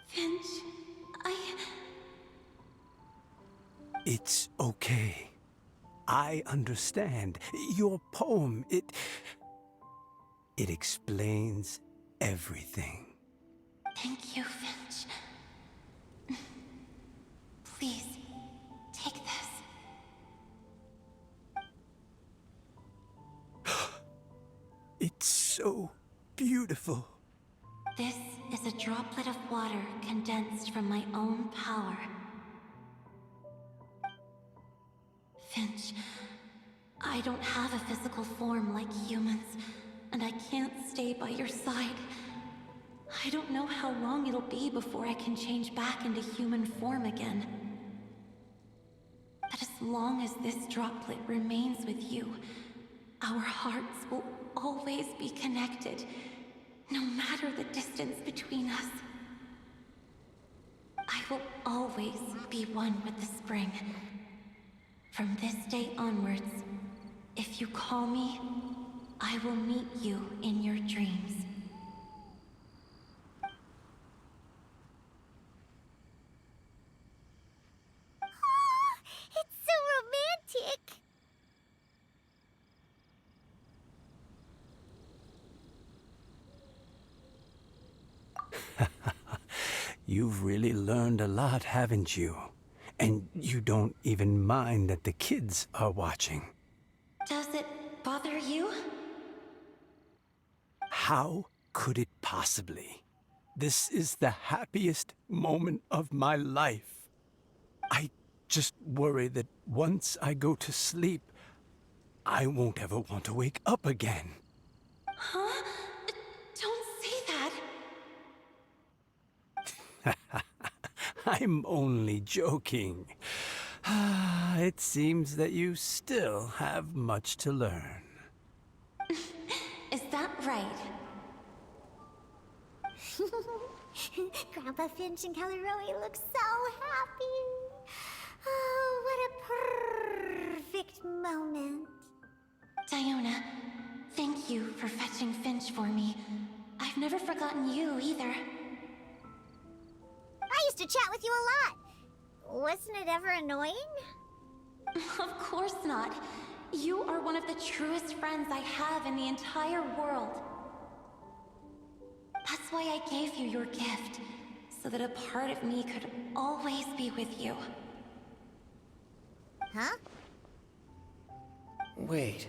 Finch, It's okay. I understand. Your poem, it explains everything. Thank you, Finch. Please, take this. It's so beautiful. This is a droplet of water condensed from my own power. Finch, I don't have a physical form like humans, and I can't stay by your side. I don't know how long it'll be before I can change back into human form again. But as long as this droplet remains with you, our hearts will always be connected, no matter the distance between us. I will always be one with the spring. From this day onwards, if you call me, I will meet you in your dreams. It's so romantic. You've really learned a lot, haven't you? And you don't even mind that the kids are watching. Does it bother you? How could it possibly? This is the happiest moment of my life. I just worry that once I go to sleep, I won't ever want to wake up again. Huh? Don't say that. I'm only joking. It seems that you still have much to learn. Is that right? Grandpa Finch and Caleroe look so happy. Oh, what a perfect moment. Diona, thank you for fetching Finch for me. I've never forgotten you either. I used to chat with you a lot. Wasn't it ever annoying? Of course not. You are one of the truest friends I have in the entire world. That's why I gave you your gift, so that a part of me could always be with you. Huh? Wait.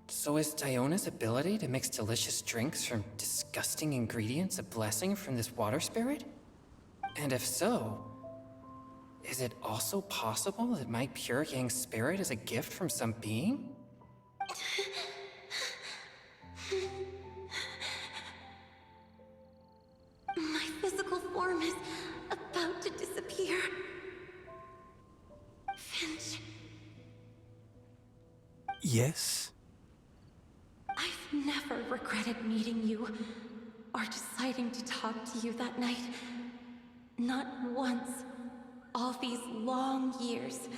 So is Diona's ability to mix delicious drinks from disgusting ingredients a blessing from this water spirit? And if so, is it also possible that my pure yang spirit is a gift from some being? My physical form is about to disappear. Finch, Yes? I've never regretted meeting you or deciding to talk to you that night. Not once. All these long years.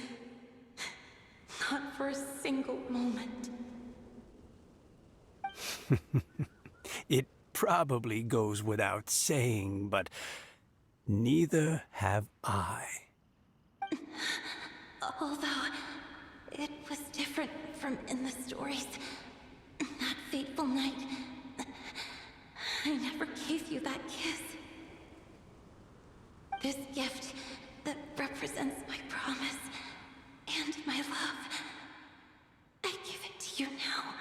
Not for a single moment. It probably goes without saying, but neither have I. Although, it was different from in the stories. That fateful night, I never gave you that kiss. This gift that represents my promise and my love, I give it to you now.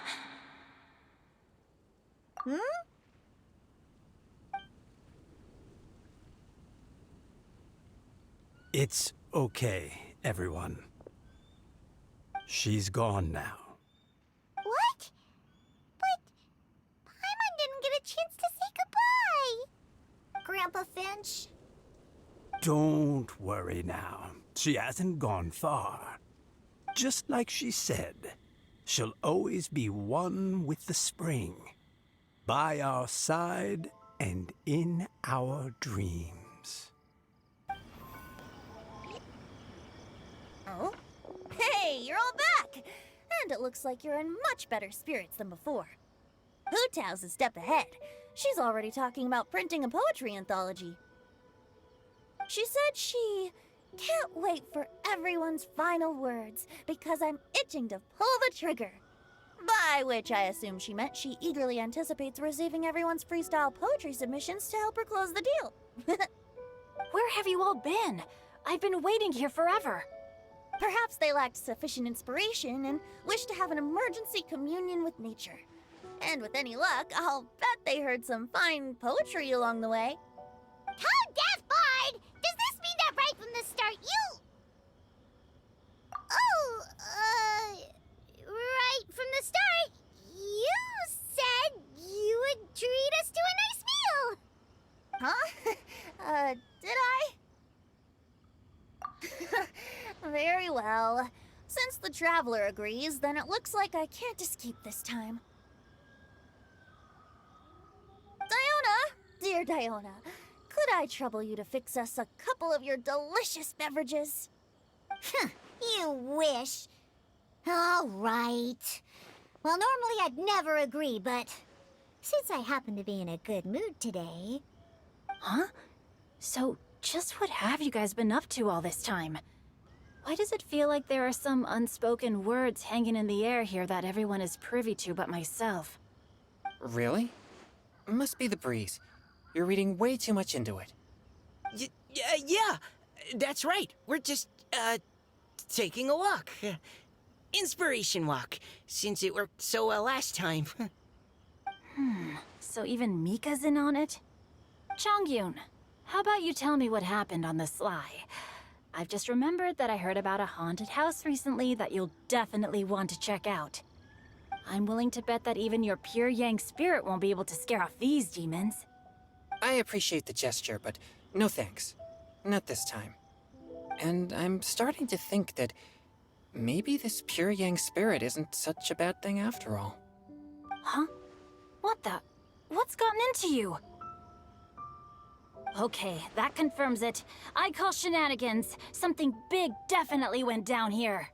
It's okay, everyone. She's gone now. What? But Paimon didn't get a chance to say goodbye. Grandpa Finch? Don't worry now. She hasn't gone far. Just like she said, she'll always be one with the spring. By our side and in our dreams. Oh? Hey, you're all back! And it looks like you're in much better spirits than before. Hootow's a step ahead. She's already talking about printing a poetry anthology. She said she can't wait for everyone's final words because I'm itching to pull the trigger. By which I assume she meant she eagerly anticipates receiving everyone's freestyle poetry submissions to help her close the deal. Where have you all been? I've been waiting here forever. Perhaps they lacked sufficient inspiration and wished to have an emergency communion with nature. And with any luck, I'll bet they heard some fine poetry along the way. Tone deaf, Bard! Does this mean that right from the start you... Oh, right from the start, you said you would treat us to a nice meal! Huh? Did I? Very well. Since the Traveler agrees, then it looks like I can't escape this time. Diona! Dear Diona, could I trouble you to fix us a couple of your delicious beverages? You wish. All right. Well, normally I'd never agree, but since I happen to be in a good mood today... Huh? So, just what have you guys been up to all this time? Why does it feel like there are some unspoken words hanging in the air here that everyone is privy to but myself? Really? Must be the breeze. You're reading way too much into it. Yeah, that's right. We're just, taking a walk. Inspiration walk, since it worked so well last time. So even Mika's in on it? Chongyun, how about you tell me what happened on the sly? I've just remembered that I heard about a haunted house recently that you'll definitely want to check out. I'm willing to bet that even your pure Yang spirit won't be able to scare off these demons. I appreciate the gesture, but no thanks. Not this time. And I'm starting to think that maybe this pure Yang spirit isn't such a bad thing after all. Huh? What the? What's gotten into you? Okay, that confirms it. I call shenanigans. Something big definitely went down here.